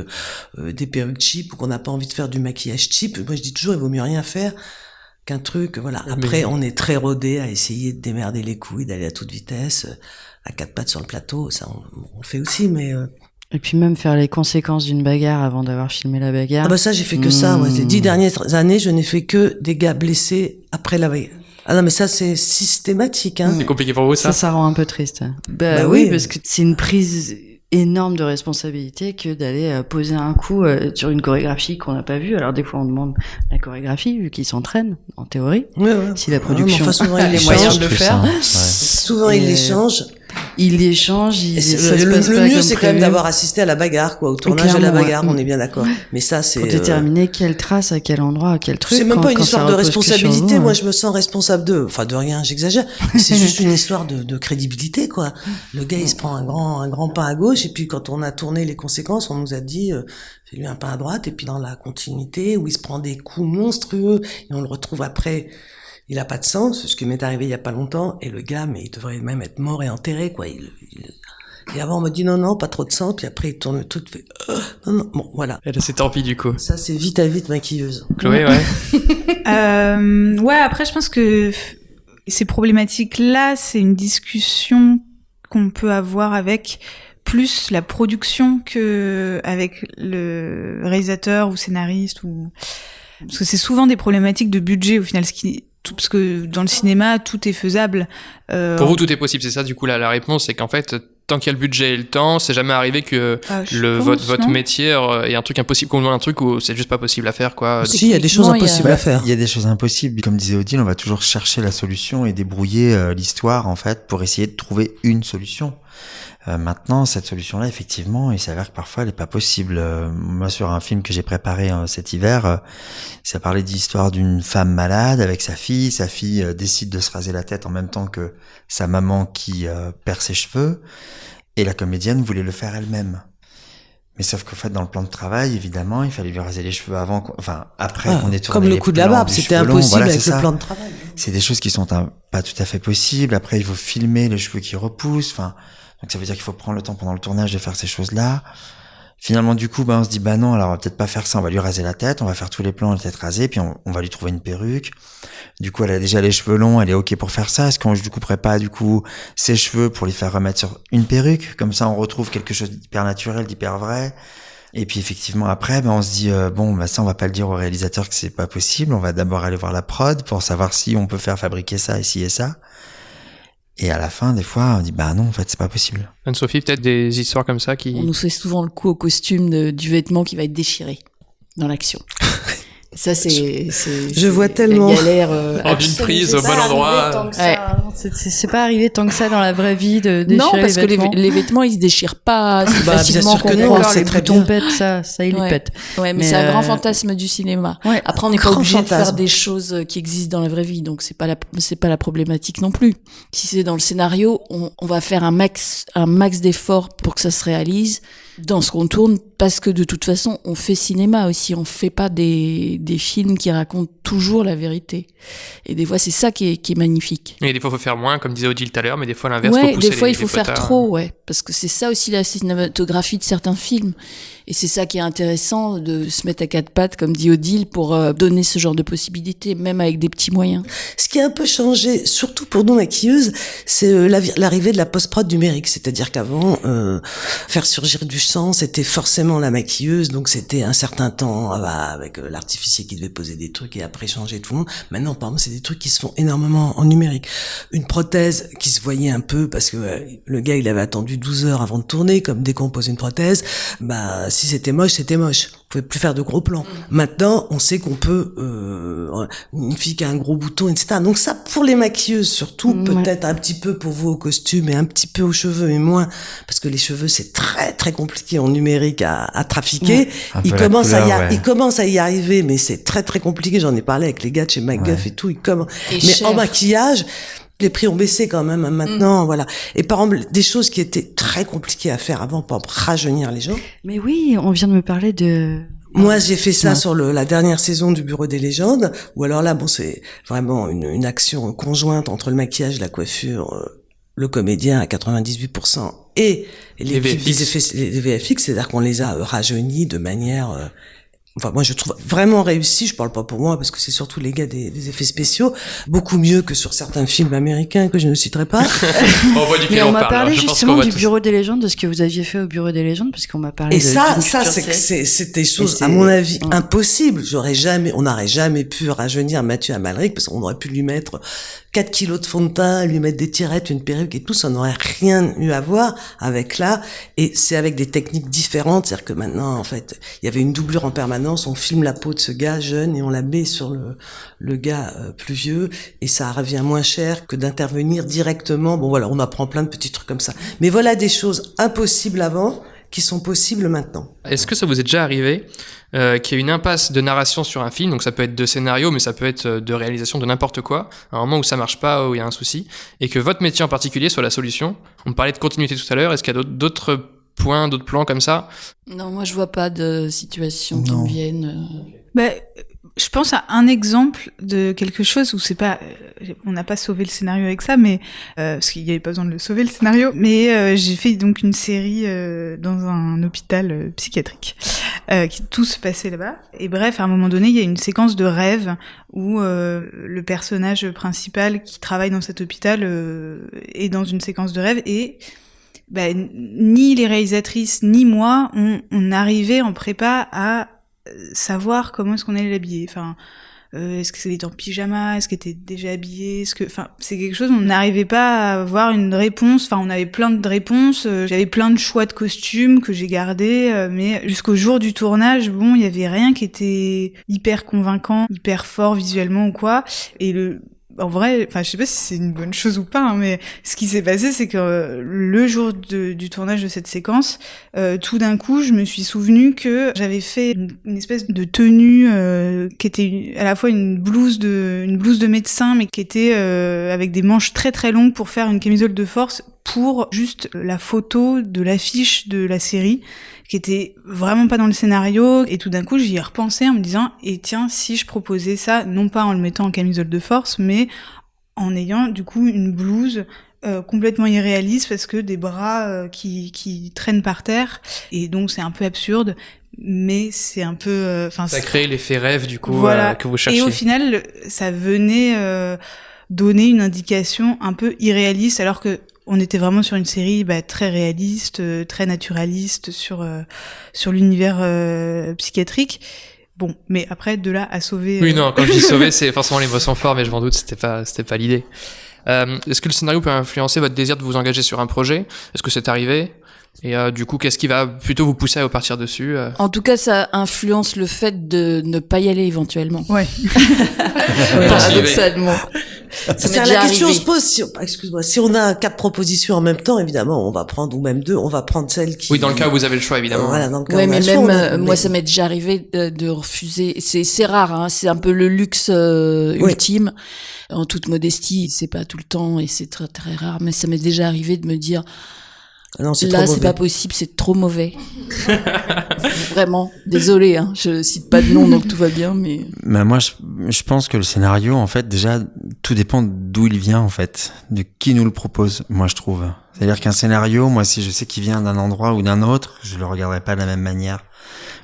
des perruques cheap, ou qu'on n'a pas envie de faire du maquillage cheap, moi je dis toujours, il vaut mieux rien faire qu'un truc, voilà. Après, on est très rodé à essayer de démerder les couilles, d'aller à toute vitesse, à 4 pattes sur le plateau, ça on fait aussi, mais... Et puis même faire les conséquences d'une bagarre avant d'avoir filmé la bagarre. Ah bah ça, j'ai fait que ça, moi. Les 10 dernières années, je n'ai fait que des gars blessés après la bagarre. Ah non, mais ça, c'est systématique, hein. C'est compliqué pour vous, ça? Ça rend un peu triste. Bah oui, parce que c'est une prise énorme de responsabilité que d'aller poser un coup sur une chorégraphie qu'on n'a pas vue. Alors des fois, on demande la chorégraphie, vu qu'ils s'entraînent, en théorie. Si la production souvent, a les moyens de le faire. Souvent, ils les changent. Ils échangent, Et ça c'est- se le passe le pas mieux, comme c'est quand même prévu. d'avoir assisté à la bagarre, quoi, au tournage de la Clairement, bagarre, ouais. on est bien d'accord. Mais ça, c'est... Pour déterminer quelle trace, à quel endroit, à quel truc. C'est même quand- pas une quand histoire ça de repose que sur responsabilité. vous, Moi, hein. je me sens responsable de rien, j'exagère. Mais c'est juste une histoire de crédibilité, quoi. Le gars, il se prend un grand pain à gauche, et puis quand on a tourné les conséquences, on nous a dit, fais-lui un pain à droite, et puis dans la continuité, où il se prend des coups monstrueux, et on le retrouve après, il a pas de sang, c'est ce qui m'est arrivé il y a pas longtemps, et le gars, mais il devrait même être mort et enterré, quoi. Et avant, on m'a dit non, pas trop de sang, puis après, il tourne le truc, fait, non, bon, voilà. Elle a ses tant pis du coup. Ça, c'est vite à vite maquilleuse. Chloé, ouais. Ouais, après, je pense que ces problématiques-là, c'est une discussion qu'on peut avoir avec plus la production que avec le réalisateur ou scénariste ou parce que c'est souvent des problématiques de budget au final, parce que dans le cinéma tout est faisable. Pour vous, tout est possible, c'est ça du coup la réponse, c'est qu'en fait, tant qu'il y a le budget et le temps, c'est jamais arrivé que votre métier est un truc impossible, qu'on demande un truc où c'est juste pas possible à faire, quoi. Si, il y a des choses Techniquement, impossibles à faire. Il y a des choses impossibles. Comme disait Odile, on va toujours chercher la solution et débrouiller l'histoire, en fait, pour essayer de trouver une solution. Maintenant, cette solution-là, effectivement, il s'avère que parfois, elle est pas possible. Moi, sur un film que j'ai préparé cet hiver, ça parlait d'histoire d'une femme malade avec sa fille. Sa fille décide de se raser la tête en même temps que sa maman qui perd ses cheveux. Et la comédienne voulait le faire elle-même. Mais sauf qu'en fait, dans le plan de travail, évidemment, il fallait lui raser les cheveux après qu'on ait tourné comme le les coup de la plans barbe, du c'était cheveu long. impossible Voilà, avec c'est le ça. plan de travail. C'est des choses qui sont pas tout à fait possibles. Après, il faut filmer les cheveux qui repoussent. Donc ça veut dire qu'il faut prendre le temps pendant le tournage de faire ces choses-là. Finalement, du coup, on se dit, non, alors on va peut-être pas faire ça. On va lui raser la tête, on va faire tous les plans, la tête rasée, puis on va lui trouver une perruque. Du coup, elle a déjà les cheveux longs, elle est OK pour faire ça. Est-ce qu'on du coup couperait pas, ses cheveux pour les faire remettre sur une perruque? Comme ça, on retrouve quelque chose d'hyper naturel, d'hyper vrai. Et puis effectivement après, on se dit ça on va pas le dire au réalisateur que c'est pas possible. On va d'abord aller voir la prod pour savoir si on peut faire fabriquer ça, ici et ça. Et à la fin, des fois, on dit non, en fait, c'est pas possible. Anne-Sophie, peut-être des histoires comme ça On nous fait souvent le coup au costume du vêtement qui va être déchiré dans l'action. Ça, Je vois tellement. La galère. d'une prise au bon endroit. C'est pas arrivé tant que ça dans la vraie vie de déchirer Non, parce les que vêtements. les vêtements, ils se déchirent pas si Bien facilement sûr que qu'on non, croit. Encore c'est les très boutons bien. pètent, ça il Ouais. pète. Ouais, mais c'est un grand fantasme du cinéma. Ouais. Après, on n'est pas Grand obligé de faire fantasme. des choses qui existent dans la vraie vie, donc c'est pas la problématique non plus. Si c'est dans le scénario, on va faire un max d'efforts pour que ça se réalise dans ce qu'on tourne, parce que de toute façon, on fait cinéma aussi, on fait pas des films qui racontent toujours la vérité. Et des fois, c'est ça qui est magnifique. Et des fois, il faut faire moins, comme disait Odile tout à l'heure, mais des fois, l'inverse, Ouais, faut pousser des fois, les il faut faire potards. trop, ouais. Parce que c'est ça aussi la cinématographie de certains films. Et c'est ça qui est intéressant, de se mettre à quatre pattes, comme dit Odile, pour donner ce genre de possibilités, même avec des petits moyens. Ce qui a un peu changé, surtout pour nous maquilleuses, c'est l'arrivée de la post-prod numérique. C'est-à-dire qu'avant, faire surgir du sang, c'était forcément la maquilleuse, donc c'était un certain temps avec l'artificier qui devait poser des trucs et après changer tout le monde. Maintenant, par exemple, c'est des trucs qui se font énormément en numérique. Une prothèse qui se voyait un peu, parce que le gars, il avait attendu 12 heures avant de tourner, comme dès qu'on pose une prothèse, si c'était moche, c'était moche. On pouvait plus faire de gros plans. Maintenant, on sait qu'on peut, une fille qui a un gros bouton, etc. Donc ça, pour les maquilleuses surtout, peut-être un petit peu pour vous au costume et un petit peu aux cheveux, mais moins, parce que les cheveux, c'est très très compliqué en numérique à trafiquer. Il commence à y arriver, mais c'est très très compliqué. J'en ai parlé avec les gars de chez MacGuff et tout. Mais cher. en maquillage, les prix ont baissé quand même maintenant, voilà. Et par exemple, des choses qui étaient très compliquées à faire avant pour rajeunir les gens. Mais oui, on vient de me parler de... Moi, j'ai fait ça sur la dernière saison du Bureau des légendes, où alors là, c'est vraiment une action conjointe entre le maquillage, la coiffure, le comédien à 98% et l'équipe des VFX, c'est-à-dire qu'on les a rajeunis de manière... moi, je trouve vraiment réussi. Je parle pas pour moi parce que c'est surtout les gars des effets spéciaux, beaucoup mieux que sur certains films américains que je ne citerai pas. On voit duquel Mais on m'a parle, parlé je pense justement qu'on voit du tous. Bureau des légendes, de ce que vous aviez fait au Bureau des légendes, parce qu'on m'a parlé Et de... ça, d'une c'est des choses, c'est- à mon avis, impossibles. On n'aurait jamais pu rajeunir Mathieu Amalric parce qu'on aurait pu lui mettre 4 kilos de fond de teint, lui mettre des tirettes, une perruque et tout, ça n'aurait rien eu à voir avec là. Et c'est avec des techniques différentes, c'est-à-dire que maintenant, en fait, il y avait une doublure en permanence, on filme la peau de ce gars jeune et on la met sur le gars plus vieux, et ça revient moins cher que d'intervenir directement. Bon voilà, on apprend plein de petits trucs comme ça. Mais voilà des choses impossibles avant, qui sont possibles maintenant. Est-ce que ça vous est déjà arrivé qu'il y ait une impasse de narration sur un film, donc ça peut être de scénario, mais ça peut être de réalisation de n'importe quoi, à un moment où ça marche pas, où il y a un souci, et que votre métier en particulier soit la solution? On parlait de continuité tout à l'heure, est-ce qu'il y a d'autres points, d'autres plans comme ça? Non, moi je vois pas de situation qui me viennent. Bah, je pense à un exemple de quelque chose où c'est pas, on n'a pas sauvé le scénario avec ça, mais parce qu'il n'y avait pas besoin de le sauver le scénario. Mais j'ai fait donc une série dans un hôpital psychiatrique, qui tout se passait là-bas. Et bref, à un moment donné, il y a une séquence de rêve où le personnage principal qui travaille dans cet hôpital est dans une séquence de rêve et ni les réalisatrices ni moi on arrivait en prépa à savoir comment est-ce qu'on allait l'habiller. Enfin, est-ce que c'était en pyjama, est-ce qu'elle était déjà habillée, c'est quelque chose, on n'arrivait pas à avoir une réponse. Enfin, on avait plein de réponses, j'avais plein de choix de costumes que j'ai gardés, mais jusqu'au jour du tournage, il y avait rien qui était hyper convaincant, hyper fort visuellement ou quoi. Et en vrai, je sais pas si c'est une bonne chose ou pas, mais ce qui s'est passé, c'est que le jour du tournage de cette séquence, tout d'un coup, je me suis souvenu que j'avais fait une espèce de tenue qui était à la fois une blouse de médecin, mais qui était avec des manches très très longues pour faire une camisole de force pour juste la photo de l'affiche de la série, qui était vraiment pas dans le scénario, et tout d'un coup j'y ai repensé en me disant et tiens, si je proposais ça, non pas en le mettant en camisole de force, mais en ayant du coup une blouse complètement irréaliste, parce que des bras qui traînent par terre, et donc c'est un peu absurde, mais c'est un peu ça crée l'effet rêve du coup, voilà. Que vous cherchiez. Et au final ça venait donner une indication un peu irréaliste, alors que on était vraiment sur une série très réaliste, très naturaliste sur l'univers psychiatrique. Bon, mais après de là à sauver. Oui, non, quand je dis sauver, c'est forcément les mots sont forts, mais je m'en doute, c'était pas l'idée. Est-ce que le scénario peut influencer votre désir de vous engager sur un projet? Est-ce que c'est arrivé? Et du coup, qu'est-ce qui va plutôt vous pousser à repartir dessus? En tout cas, ça influence le fait de ne pas y aller éventuellement. Ouais. Paradoxalement. C'est la question se pose, si on a 4 propositions en même temps, évidemment, on va prendre, ou même 2, on va prendre celle qui... Oui, dans le cas où vous avez le choix, évidemment. Voilà, dans le cas où ouais, on a mais le choix, même, moi, ça m'est déjà arrivé de refuser. C'est rare, hein, c'est un peu le luxe ultime. En toute modestie, c'est pas tout le temps et c'est très très rare, mais ça m'est déjà arrivé de me dire, non, là, c'est pas possible, c'est trop mauvais. Vraiment, désolé, hein, je cite pas de nom, donc tout va bien, mais... Moi, je pense que le scénario, en fait, déjà, tout dépend d'où il vient, en fait, de qui nous le propose, moi, je trouve. C'est-à-dire qu'un scénario, moi, si je sais qu'il vient d'un endroit ou d'un autre, je le regarderai pas de la même manière.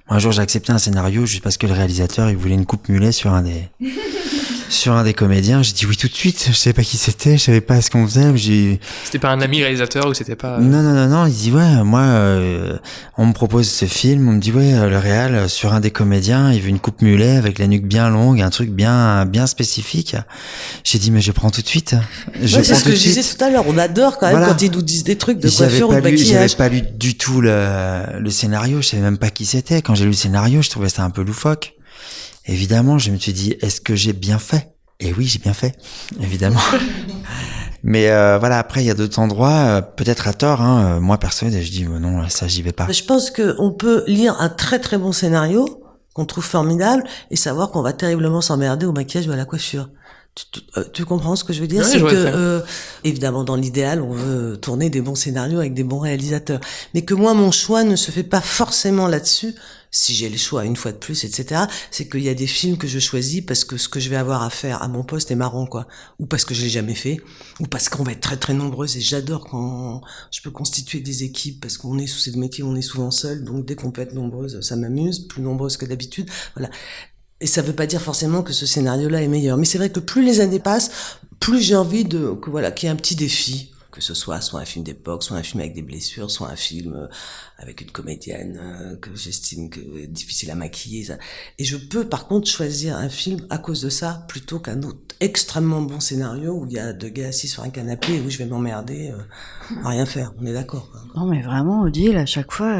Moi, un jour, j'ai accepté un scénario juste parce que le réalisateur, il voulait une coupe mulet sur un des comédiens. J'ai dit oui tout de suite. Je savais pas qui c'était, je savais pas ce qu'on faisait. C'était pas un ami réalisateur ou c'était pas... Non. Il dit ouais, moi, on me propose ce film. On me dit ouais, le réal sur un des comédiens, il veut une coupe mulet avec la nuque bien longue, un truc bien spécifique. J'ai dit mais je prends tout de suite. C'est ce que je disais tout à l'heure. On adore quand même quand ils nous disent des trucs de coiffure ou de maquillage. J'avais pas lu du tout le scénario. Je savais même pas qui c'était. Quand j'ai lu le scénario, je trouvais ça un peu loufoque. Évidemment, je me suis dit, est-ce que j'ai bien fait? Et oui, j'ai bien fait, évidemment. Mais voilà, après, il y a d'autres endroits, peut-être à tort, hein, moi perso, je dis, non, ça, j'y vais pas. Je pense qu'on peut lire un très très bon scénario, qu'on trouve formidable, et savoir qu'on va terriblement s'emmerder au maquillage ou à la coiffure. Tu comprends ce que je veux dire? Ouais, c'est que évidemment dans l'idéal on veut tourner des bons scénarios avec des bons réalisateurs, mais que moi mon choix ne se fait pas forcément là-dessus. Si j'ai le choix une fois de plus, etc., c'est qu'il y a des films que je choisis parce que ce que je vais avoir à faire à mon poste est marrant, quoi, ou parce que je l'ai jamais fait, ou parce qu'on va être très très nombreuses, et j'adore quand je peux constituer des équipes, parce qu'on est sous ces métiers, on est souvent seul, donc dès qu'on peut être nombreuses, ça m'amuse, plus nombreuses que d'habitude, voilà. Et ça veut pas dire forcément que ce scénario-là est meilleur. Mais c'est vrai que plus les années passent, plus j'ai envie qu'il y ait un petit défi. Que ce soit un film d'époque, soit un film avec des blessures, soit un film avec une comédienne que j'estime que difficile à maquiller. Ça. Et je peux par contre choisir un film à cause de ça plutôt qu'un autre extrêmement bons scénarios où il y a deux gars assis sur un canapé et où je vais m'emmerder à rien faire. On est d'accord, quoi. Non, mais vraiment, Odile, à chaque fois...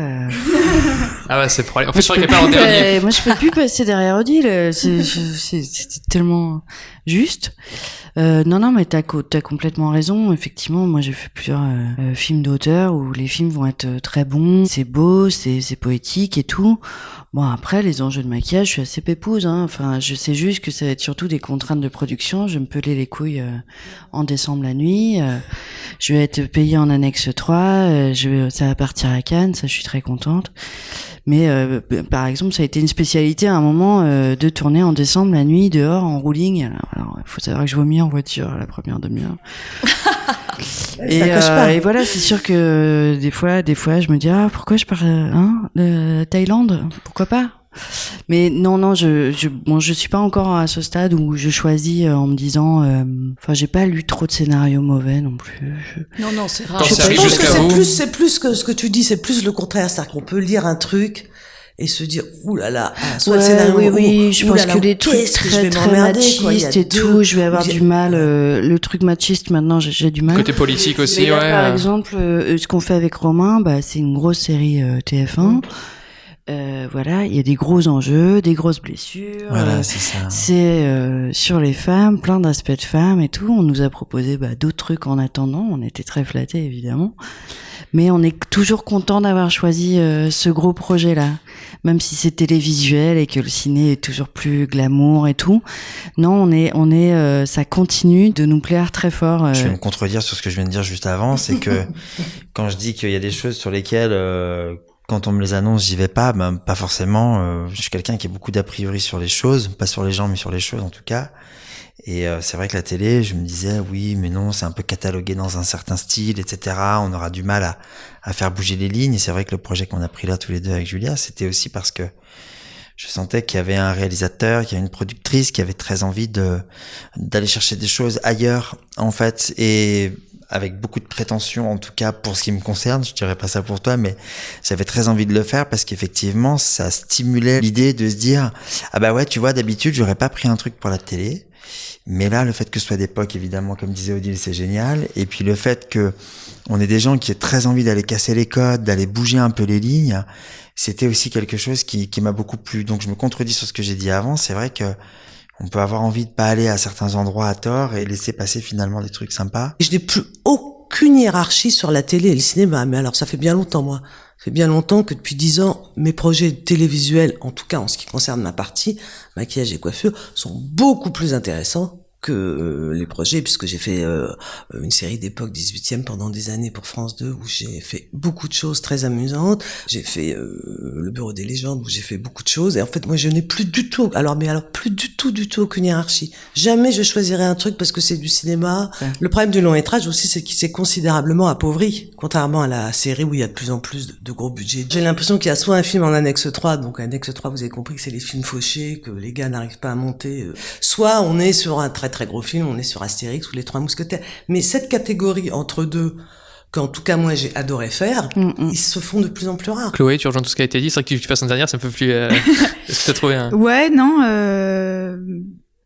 Ah ouais, c'est problème. En fait, je crois qu'il n'y a pas en dernier. Moi, je peux plus passer derrière Odile. C'était tellement juste. Non, mais t'as complètement raison. Effectivement, moi, j'ai fait plusieurs films d'auteur où les films vont être très bons. C'est beau, c'est poétique et tout. Bon, après, les enjeux de maquillage, je suis assez pépouse, hein. Enfin, je sais juste que ça va être surtout des contraintes de production. Je vais me peler les couilles en décembre la nuit. Je vais être payée en annexe 3. Ça va partir à Cannes, ça, je suis très contente. Mais par exemple, ça a été une spécialité à un moment de tourner en décembre la nuit dehors en rouling. Alors, il faut savoir que je vomis en voiture la première demi-heure. Et voilà, c'est sûr que des fois, je me dis pourquoi je pars de Thaïlande, pourquoi pas. Mais non, je suis pas encore à ce stade où je choisis en me disant, enfin, j'ai pas lu trop de scénarios mauvais non plus. Non, c'est rare. Quand ça Je arrive pense jusqu'à que vous. c'est plus que ce que tu dis, c'est plus le contraire, c'est-à-dire qu'on peut lire un truc et se dire ouh là là, soit le scénario, oui, je pense que les trucs qu'est-ce que je vais très m'emmerder, quoi, il y a machistes et deux- tout, je vais avoir il y a- du mal. Le truc machiste maintenant, j'ai du mal. Côté politique aussi, Mais là, ouais. par exemple, ce qu'on fait avec Romain, c'est une grosse série TF1. Voilà, il y a des gros enjeux, des grosses blessures. Voilà, c'est ça. C'est sur les femmes, plein d'aspects de femmes et tout. On nous a proposé d'autres trucs en attendant. On était très flattés, évidemment. Mais on est toujours content d'avoir choisi ce gros projet-là. Même si c'est télévisuel et que le ciné est toujours plus glamour et tout. Non, ça continue de nous plaire très fort. Je vais me contredire sur ce que je viens de dire juste avant, c'est que quand je dis qu'il y a des choses sur lesquelles quand on me les annonce, j'y vais pas, pas forcément. Je suis quelqu'un qui a beaucoup d'a priori sur les choses, pas sur les gens, mais sur les choses en tout cas. Et c'est vrai que la télé, je me disais oui, mais non, c'est un peu catalogué dans un certain style, etc. On aura du mal à faire bouger les lignes. Et c'est vrai que le projet qu'on a pris là tous les deux avec Julia, c'était aussi parce que je sentais qu'il y avait un réalisateur, qu'il y avait une productrice qui avait très envie d'aller chercher des choses ailleurs, en fait, et avec beaucoup de prétention, en tout cas pour ce qui me concerne. Je dirais pas ça pour toi, mais j'avais très envie de le faire parce qu'effectivement, ça stimulait l'idée de se dire ah bah ouais, tu vois, d'habitude, j'aurais pas pris un truc pour la télé. Mais là, le fait que ce soit d'époque, évidemment, comme disait Odile, c'est génial. Et puis le fait que on ait des gens qui aient très envie d'aller casser les codes, d'aller bouger un peu les lignes, c'était aussi quelque chose qui m'a beaucoup plu. Donc je me contredis sur ce que j'ai dit avant. C'est vrai que on peut avoir envie de pas aller à certains endroits à tort et laisser passer finalement des trucs sympas. Je n'ai plus aucune hiérarchie sur la télé et le cinéma, mais alors ça fait bien longtemps, moi. Ça fait bien longtemps que depuis 10 ans, mes projets télévisuels, en tout cas en ce qui concerne ma partie, maquillage et coiffure, sont beaucoup plus intéressants que les projets, puisque j'ai fait une série d'époque 18e pendant des années pour France 2, où j'ai fait beaucoup de choses très amusantes. J'ai fait le Bureau des légendes, où j'ai fait beaucoup de choses. Et en fait, moi, je n'ai plus du tout, plus du tout aucune hiérarchie. Jamais je choisirais un truc parce que c'est du cinéma. Ouais. Le problème du long métrage aussi, c'est qu'il s'est considérablement appauvri, contrairement à la série où il y a de plus en plus de gros budgets. J'ai l'impression qu'il y a soit un film en annexe 3, donc annexe 3, vous avez compris que c'est les films fauchés, que les gars n'arrivent pas à monter, soit on est sur un très gros film, on est sur Astérix ou les Trois Mousquetaires. Mais cette catégorie entre deux, qu'en tout cas moi j'ai adoré faire, ils se font de plus en plus rares. Chloé, tu rejoins tout ce qui a été dit. C'est vrai que tu fasses une dernière, c'est un peu plus. Est-ce que t'as trouvé un. Ouais, non.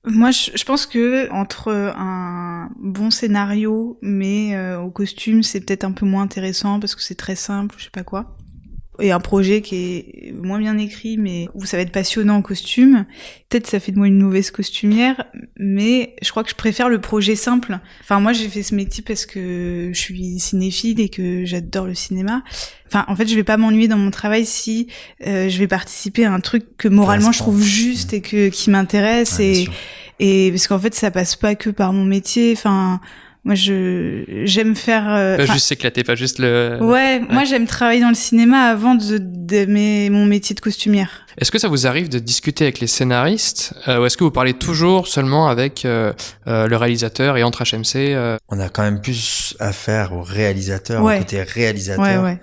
Moi, je pense que entre un bon scénario, mais au costume, c'est peut-être un peu moins intéressant parce que c'est très simple, je sais pas quoi. Et un projet qui est moins bien écrit, mais où ça va être passionnant en costume. Peut-être ça fait de moi une mauvaise costumière, mais je crois que je préfère le projet simple. Enfin, moi, j'ai fait ce métier parce que je suis cinéphile et que j'adore le cinéma. Enfin, en fait, je vais pas m'ennuyer dans mon travail si je vais participer à un truc que moralement je trouve juste et qui m'intéresse et parce qu'en fait, ça passe pas que par mon métier. Enfin, moi, j'aime faire. Pas juste s'éclater, pas juste le. Ouais, moi j'aime travailler dans le cinéma avant d'aimer mon métier de costumière. Est-ce que ça vous arrive de discuter avec les scénaristes ou est-ce que vous parlez toujours seulement avec le réalisateur et entre HMC On a quand même plus affaire au réalisateur, au côté réalisateur,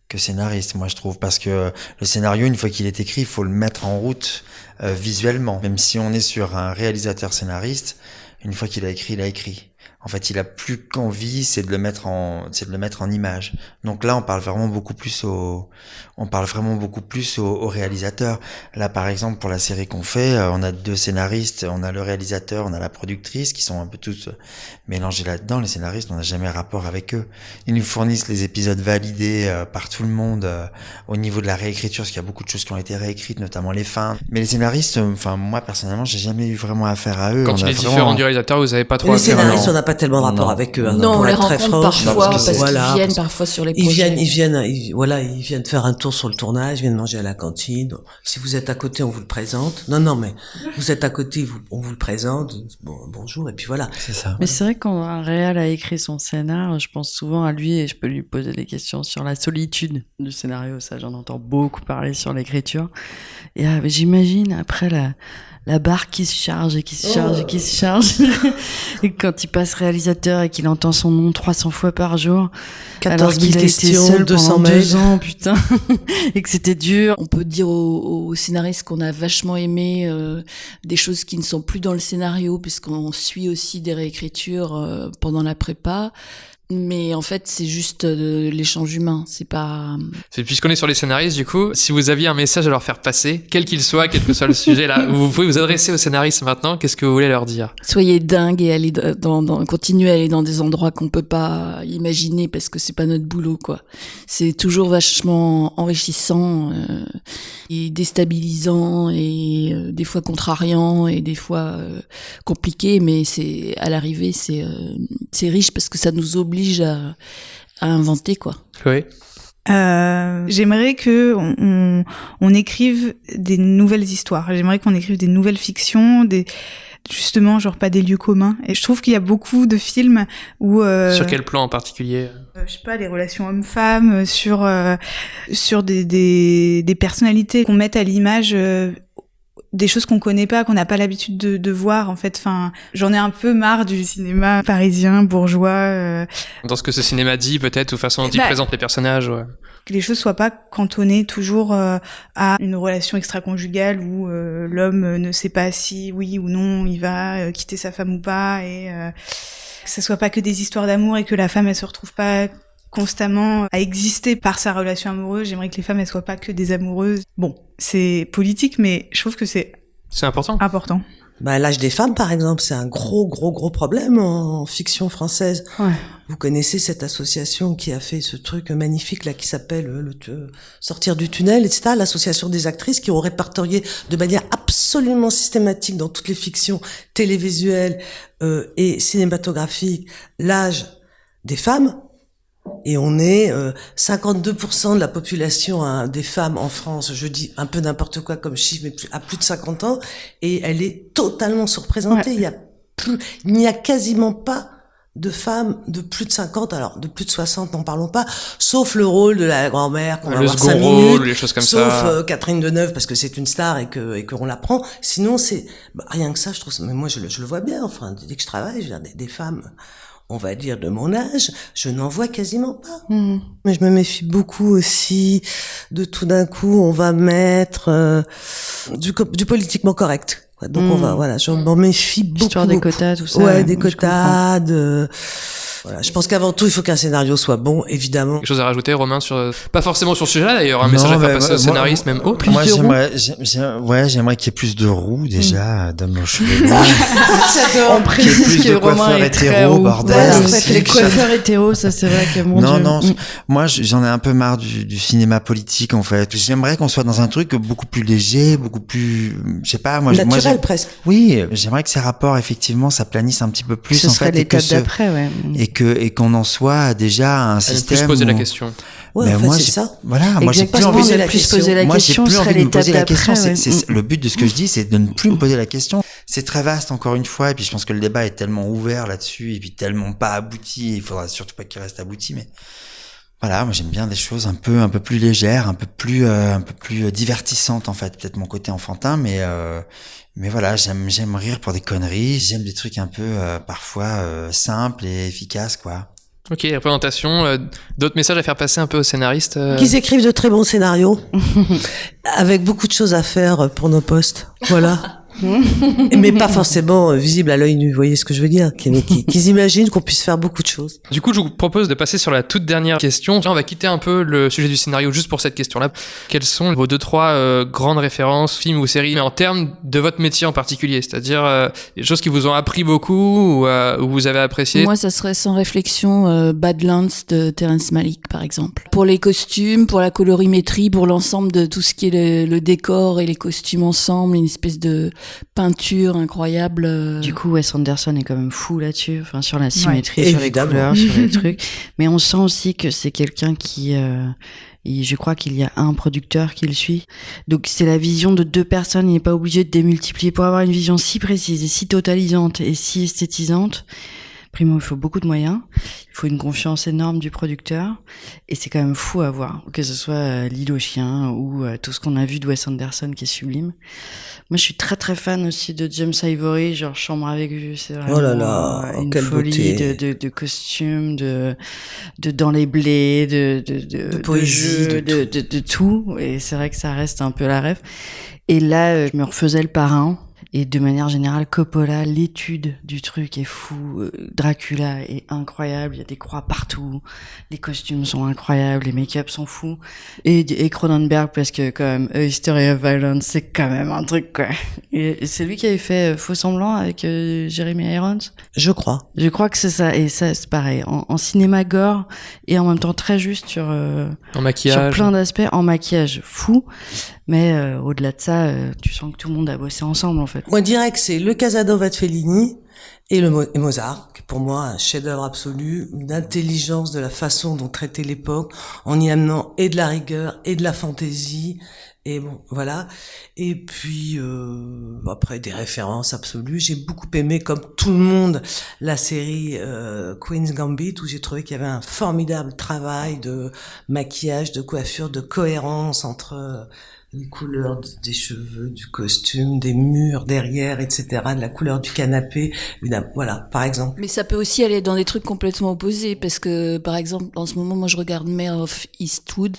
que scénariste, moi je trouve, parce que le scénario, une fois qu'il est écrit, il faut le mettre en route visuellement. Même si on est sur un réalisateur scénariste, une fois qu'il a écrit, il a écrit. En fait, il a plus qu'envie, c'est de le mettre en image. Donc là, on parle vraiment beaucoup plus au réalisateur. Là, par exemple, pour la série qu'on fait, on a 2 scénaristes, on a le réalisateur, on a la productrice, qui sont un peu tous mélangés là-dedans. Les scénaristes, on n'a jamais rapport avec eux. Ils nous fournissent les épisodes validés par tout le monde au niveau de la réécriture, parce qu'il y a beaucoup de choses qui ont été réécrites, notamment les fins. Mais les scénaristes, moi personnellement, j'ai jamais eu vraiment affaire à eux. Quand il est différent du réalisateur, vous avez pas trop Les affaire à scénaristes, on n'a pas tellement de rapport avec eux. Non, on les rencontre parfois parce parce que qu'ils viennent parfois sur les projets. Ils viennent faire un tour sur le tournage, ils viennent manger à la cantine. Si vous êtes à côté, on vous le présente. Non, mais vous êtes à côté, on vous le présente. Bonjour, et puis voilà. C'est ça. Mais c'est vrai que quand un réal a écrit son scénar, je pense souvent à lui et je peux lui poser des questions sur la solitude du scénario. Ça, j'en entends beaucoup parler sur l'écriture. Et j'imagine après la barre qui se charge et qui se charge et qui se charge. Et quand il passe réalisateur et qu'il entend son nom 300 fois par jour. 14 000 qu'il a été questions, seul 200 pendant mails. 2 ans, putain. Et que c'était dur. On peut dire aux scénaristes qu'on a vachement aimé des choses qui ne sont plus dans le scénario, puisqu'on suit aussi des réécritures pendant la prépa. Mais en fait, c'est juste l'échange humain, c'est pas... Puisqu'on est sur les scénaristes, du coup, si vous aviez un message à leur faire passer, quel qu'il soit, quel que soit le sujet, là, vous pouvez vous adresser aux scénaristes maintenant, qu'est-ce que vous voulez leur dire? Soyez dingues et allez continuez à aller dans des endroits qu'on peut pas imaginer parce que c'est pas notre boulot, quoi. C'est toujours vachement enrichissant et déstabilisant et des fois contrariant et des fois compliqué, mais c'est à l'arrivée c'est riche parce que ça nous oblige à inventer, quoi. Oui. J'aimerais que on écrive des nouvelles histoires. J'aimerais qu'on écrive des nouvelles fictions, justement, genre pas des lieux communs. Et je trouve qu'il y a beaucoup de films où... Sur quel plan en particulier? Je sais pas, les relations hommes-femmes, sur des personnalités qu'on mette à l'image... des choses qu'on connaît pas, qu'on n'a pas l'habitude de voir, en fait. Enfin, j'en ai un peu marre du cinéma parisien, bourgeois. Dans ce que ce cinéma dit, peut-être, ou façon dont il présente les personnages, ouais. Que les choses soient pas cantonnées toujours à une relation extra-conjugale où l'homme ne sait pas si oui ou non il va quitter sa femme ou pas, et que ça soit pas que des histoires d'amour et que la femme elle se retrouve pas constamment à exister par sa relation amoureuse. J'aimerais que les femmes elles soient pas que des amoureuses. Bon, c'est politique, mais je trouve que c'est important. L'âge des femmes, par exemple, c'est un gros problème en fiction française. Ouais. Vous connaissez cette association qui a fait ce truc magnifique là qui s'appelle Sortir du tunnel, etc. L'association des actrices qui ont répertorié de manière absolument systématique dans toutes les fictions télévisuelles et cinématographiques l'âge des femmes. Et on est 52% de la population des femmes en France, je dis un peu n'importe quoi comme chiffre, mais à plus de 50 ans, et elle est totalement sous-représentée. Ouais. Il n'y a quasiment pas de femmes de plus de 50, alors de plus de 60, n'en parlons pas, sauf le rôle de la grand-mère qu'on va voir 5 minutes, les choses comme sauf ça. Catherine Deneuve parce que c'est une star et qu'on la prend. Sinon c'est rien que ça, je trouve. Mais moi je le vois bien. Enfin, dès que je travaille, je veux dire, des femmes, on va dire de mon âge, je n'en vois quasiment pas. Mais je me méfie beaucoup aussi de tout d'un coup, on va mettre du politiquement correct. Donc on va, je m'en méfie beaucoup. Histoire des quotas, tout ça. Ouais, des quotas, voilà. Je pense qu'avant tout, il faut qu'un scénario soit bon, évidemment. Quelque chose à rajouter, Romain, pas forcément sur ce sujet-là d'ailleurs, un message à faire passer au scénariste, même. Moi, j'aimerais qu'il y ait plus de roues, déjà, d'hommes aux cheveux longs. On précise que Romain est très hétéros, haut. bordel. Voilà, les coiffeurs hétéros, ça c'est vrai que mon Dieu. Non, moi, j'en ai un peu marre du cinéma politique, en fait. J'aimerais qu'on soit dans un truc beaucoup plus léger, beaucoup plus, je sais pas, naturel, presque. Oui, j'aimerais que ces rapports, effectivement, ça planisse un petit peu plus, en fait. L'étape d'après, ouais. Et qu'on en soit déjà un système. Plus poser la question. Ouais, mais en fait, moi, c'est ça. Voilà, moi j'ai plus Exactement, envie de plus poser la moi j'ai question plus serait envie de me poser la l'étape question. d'après, C'est le but de ce que je dis, c'est de ne plus me poser la question. C'est très vaste encore une fois, et puis je pense que le débat est tellement ouvert là-dessus, et puis tellement pas abouti. Il faudra surtout pas qu'il reste abouti, mais voilà, moi j'aime bien des choses un peu plus légères, un peu plus divertissantes en fait. Peut-être mon côté enfantin, mais voilà, j'aime rire pour des conneries. J'aime des trucs un peu parfois simples et efficaces, quoi. Ok, représentation. D'autres messages à faire passer un peu aux scénaristes Qu'ils écrivent de très bons scénarios, avec beaucoup de choses à faire pour nos postes. Voilà. Mais pas forcément visible à l'œil nu, vous voyez ce que je veux dire, qu'ils imaginent qu'on puisse faire beaucoup de choses. Du coup, je vous propose de passer sur la toute dernière question. On va quitter un peu le sujet du scénario juste pour cette question-là. Quelles sont vos 2-3 grandes références, films ou séries, mais en termes de votre métier en particulier, c'est-à-dire des choses qui vous ont appris beaucoup ou vous avez apprécié? Moi, ça serait sans réflexion Badlands de Terrence Malick, par exemple. Pour les costumes, pour la colorimétrie, pour l'ensemble de tout ce qui est le décor et les costumes ensemble, une espèce de peinture incroyable. Du coup, Wes Anderson est quand même fou là-dessus, enfin sur la symétrie, Ouais, sur évidemment. les couleurs, sur les trucs. Mais on sent aussi que c'est quelqu'un qui, je crois qu'il y a un producteur qui le suit. Donc c'est la vision de 2 personnes. Il n'est pas obligé de démultiplier pour avoir une vision si précise et si totalisante et si esthétisante. Primo, il faut beaucoup de moyens. Il faut une confiance énorme du producteur. Et c'est quand même fou à voir. Que ce soit L'île aux chiens ou tout ce qu'on a vu de Wes Anderson qui est sublime. Moi, je suis très très fan aussi de James Ivory, genre Chambre avec vue. C'est vraiment Oh là là, une quelle folie beauté. de costumes, de dans les blés, de poésie, jeux, de tout. Et c'est vrai que ça reste un peu la rêve. Et là, je me refaisais Le Parrain. Et de manière générale, Coppola, l'étude du truc est fou. Dracula est incroyable. Il y a des croix partout. Les costumes sont incroyables. Les make-up sont fous. Et Cronenberg, parce que quand même, A History of Violence, c'est quand même un truc, quoi. Et c'est lui qui avait fait Faux Semblant avec Jeremy Irons. Je crois. Je crois que c'est ça. Et ça, c'est pareil. En cinéma gore et en même temps très juste sur En maquillage. plein d'aspects. En maquillage fou. Mais au-delà de ça, tu sens que tout le monde a bossé ensemble, en fait. Moi, direct, c'est Le Casanova de Fellini et Mozart, qui est pour moi un chef-d'œuvre absolu, une intelligence de la façon dont traiter l'époque, en y amenant et de la rigueur et de la fantaisie. Et bon, voilà. Et puis après des références absolues. J'ai beaucoup aimé, comme tout le monde, la série Queen's Gambit, où j'ai trouvé qu'il y avait un formidable travail de maquillage, de coiffure, de cohérence entre les couleurs des cheveux, du costume, des murs derrière, etc., de la couleur du canapé, évidemment, voilà, par exemple. Mais ça peut aussi aller dans des trucs complètement opposés, parce que, par exemple, en ce moment, moi, je regarde Mare of Eastwood,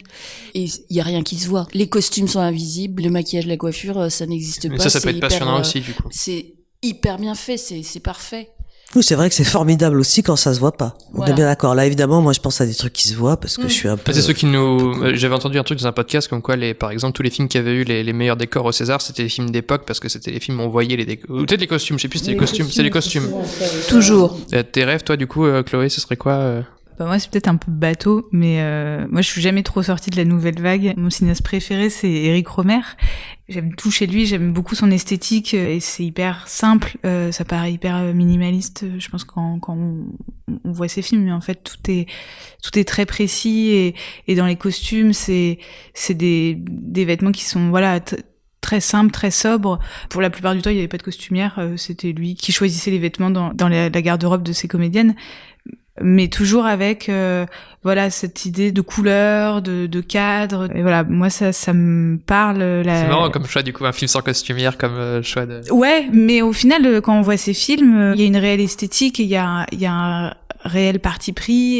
et il y a rien qui se voit. Les costumes sont invisibles, le maquillage, la coiffure, ça n'existe Mais pas. ça peut être passionnant aussi, du coup. C'est hyper bien fait, c'est parfait. Oui, c'est vrai que c'est formidable aussi quand ça se voit pas. On Voilà. est bien d'accord. Là, évidemment, moi, je pense à des trucs qui se voient parce que je suis un peu... C'est ceux qui nous... J'avais entendu un truc dans un podcast comme quoi, par exemple, tous les films qui avaient eu les meilleurs décors au César, c'était les films d'époque parce que c'était les films où on voyait les décors. Ou peut-être les costumes, je sais plus, c'était les costumes. C'est les costumes. Toujours. Tes rêves, toi, du coup, Chloé, ce serait quoi Bah moi, c'est peut-être un peu bateau, mais moi, je suis jamais trop sortie de la nouvelle vague. Mon cinéaste préféré, c'est Éric Rohmer. J'aime tout chez lui, j'aime beaucoup son esthétique et c'est hyper simple. Ça paraît hyper minimaliste, je pense, quand on voit ses films, mais en fait, tout est très précis et dans les costumes, c'est des vêtements qui sont, voilà, très simple, très sobre. Pour la plupart du temps, il n'y avait pas de costumière. C'était lui qui choisissait les vêtements dans la garde-robe de ses comédiennes. Mais toujours avec voilà cette idée de couleur, de cadre. Et voilà, moi ça me parle. C'est marrant comme choix, du coup, un film sans costumière comme choix de... Ouais, mais au final, quand on voit ces films, il y a une réelle esthétique et il y a un réel parti pris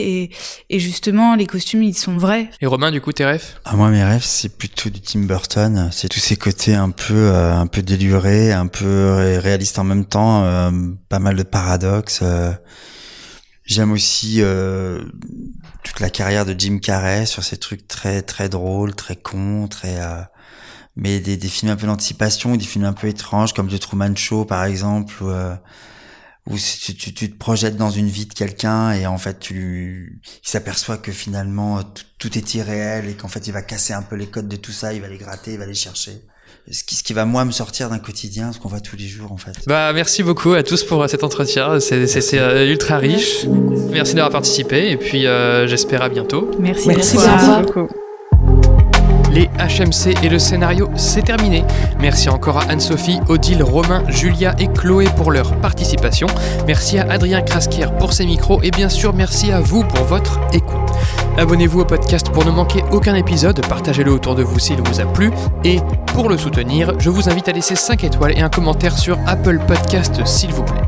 et justement les costumes ils sont vrais. Et Romain, du coup, tes rêves? Ah, moi, mes rêves, c'est plutôt du Tim Burton. C'est tous ces côtés un peu délurés, un peu réalistes en même temps, pas mal de paradoxes. J'aime aussi toute la carrière de Jim Carrey sur ces trucs très très drôles, très cons, mais des films un peu d'anticipation, des films un peu étranges comme The Truman Show par exemple, où tu te projettes dans une vie de quelqu'un et en fait il s'aperçoit que finalement tout est irréel et qu'en fait il va casser un peu les codes de tout ça, il va les gratter, il va les chercher. Ce qui va moi me sortir d'un quotidien, ce qu'on voit tous les jours en fait. Bah merci beaucoup à tous pour cet entretien, c'est ultra riche. Merci d'avoir participé et puis j'espère à bientôt. Merci beaucoup. Les HMC et le scénario, c'est terminé. Merci encore à Anne-Sophie, Odile, Romain, Julia et Chloé pour leur participation. Merci à Adrien Krasker pour ses micros et bien sûr merci à vous pour votre écoute. Abonnez-vous au podcast pour ne manquer aucun épisode, partagez-le autour de vous s'il vous a plu et pour le soutenir, je vous invite à laisser 5 étoiles et un commentaire sur Apple Podcast s'il vous plaît.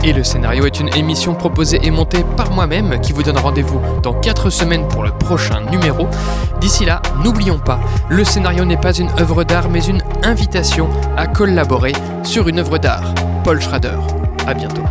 Et le scénario est une émission proposée et montée par moi-même qui vous donne rendez-vous dans 4 semaines pour le prochain numéro. D'ici là, n'oublions pas, le scénario n'est pas une œuvre d'art mais une invitation à collaborer sur une œuvre d'art. Paul Schrader, à bientôt.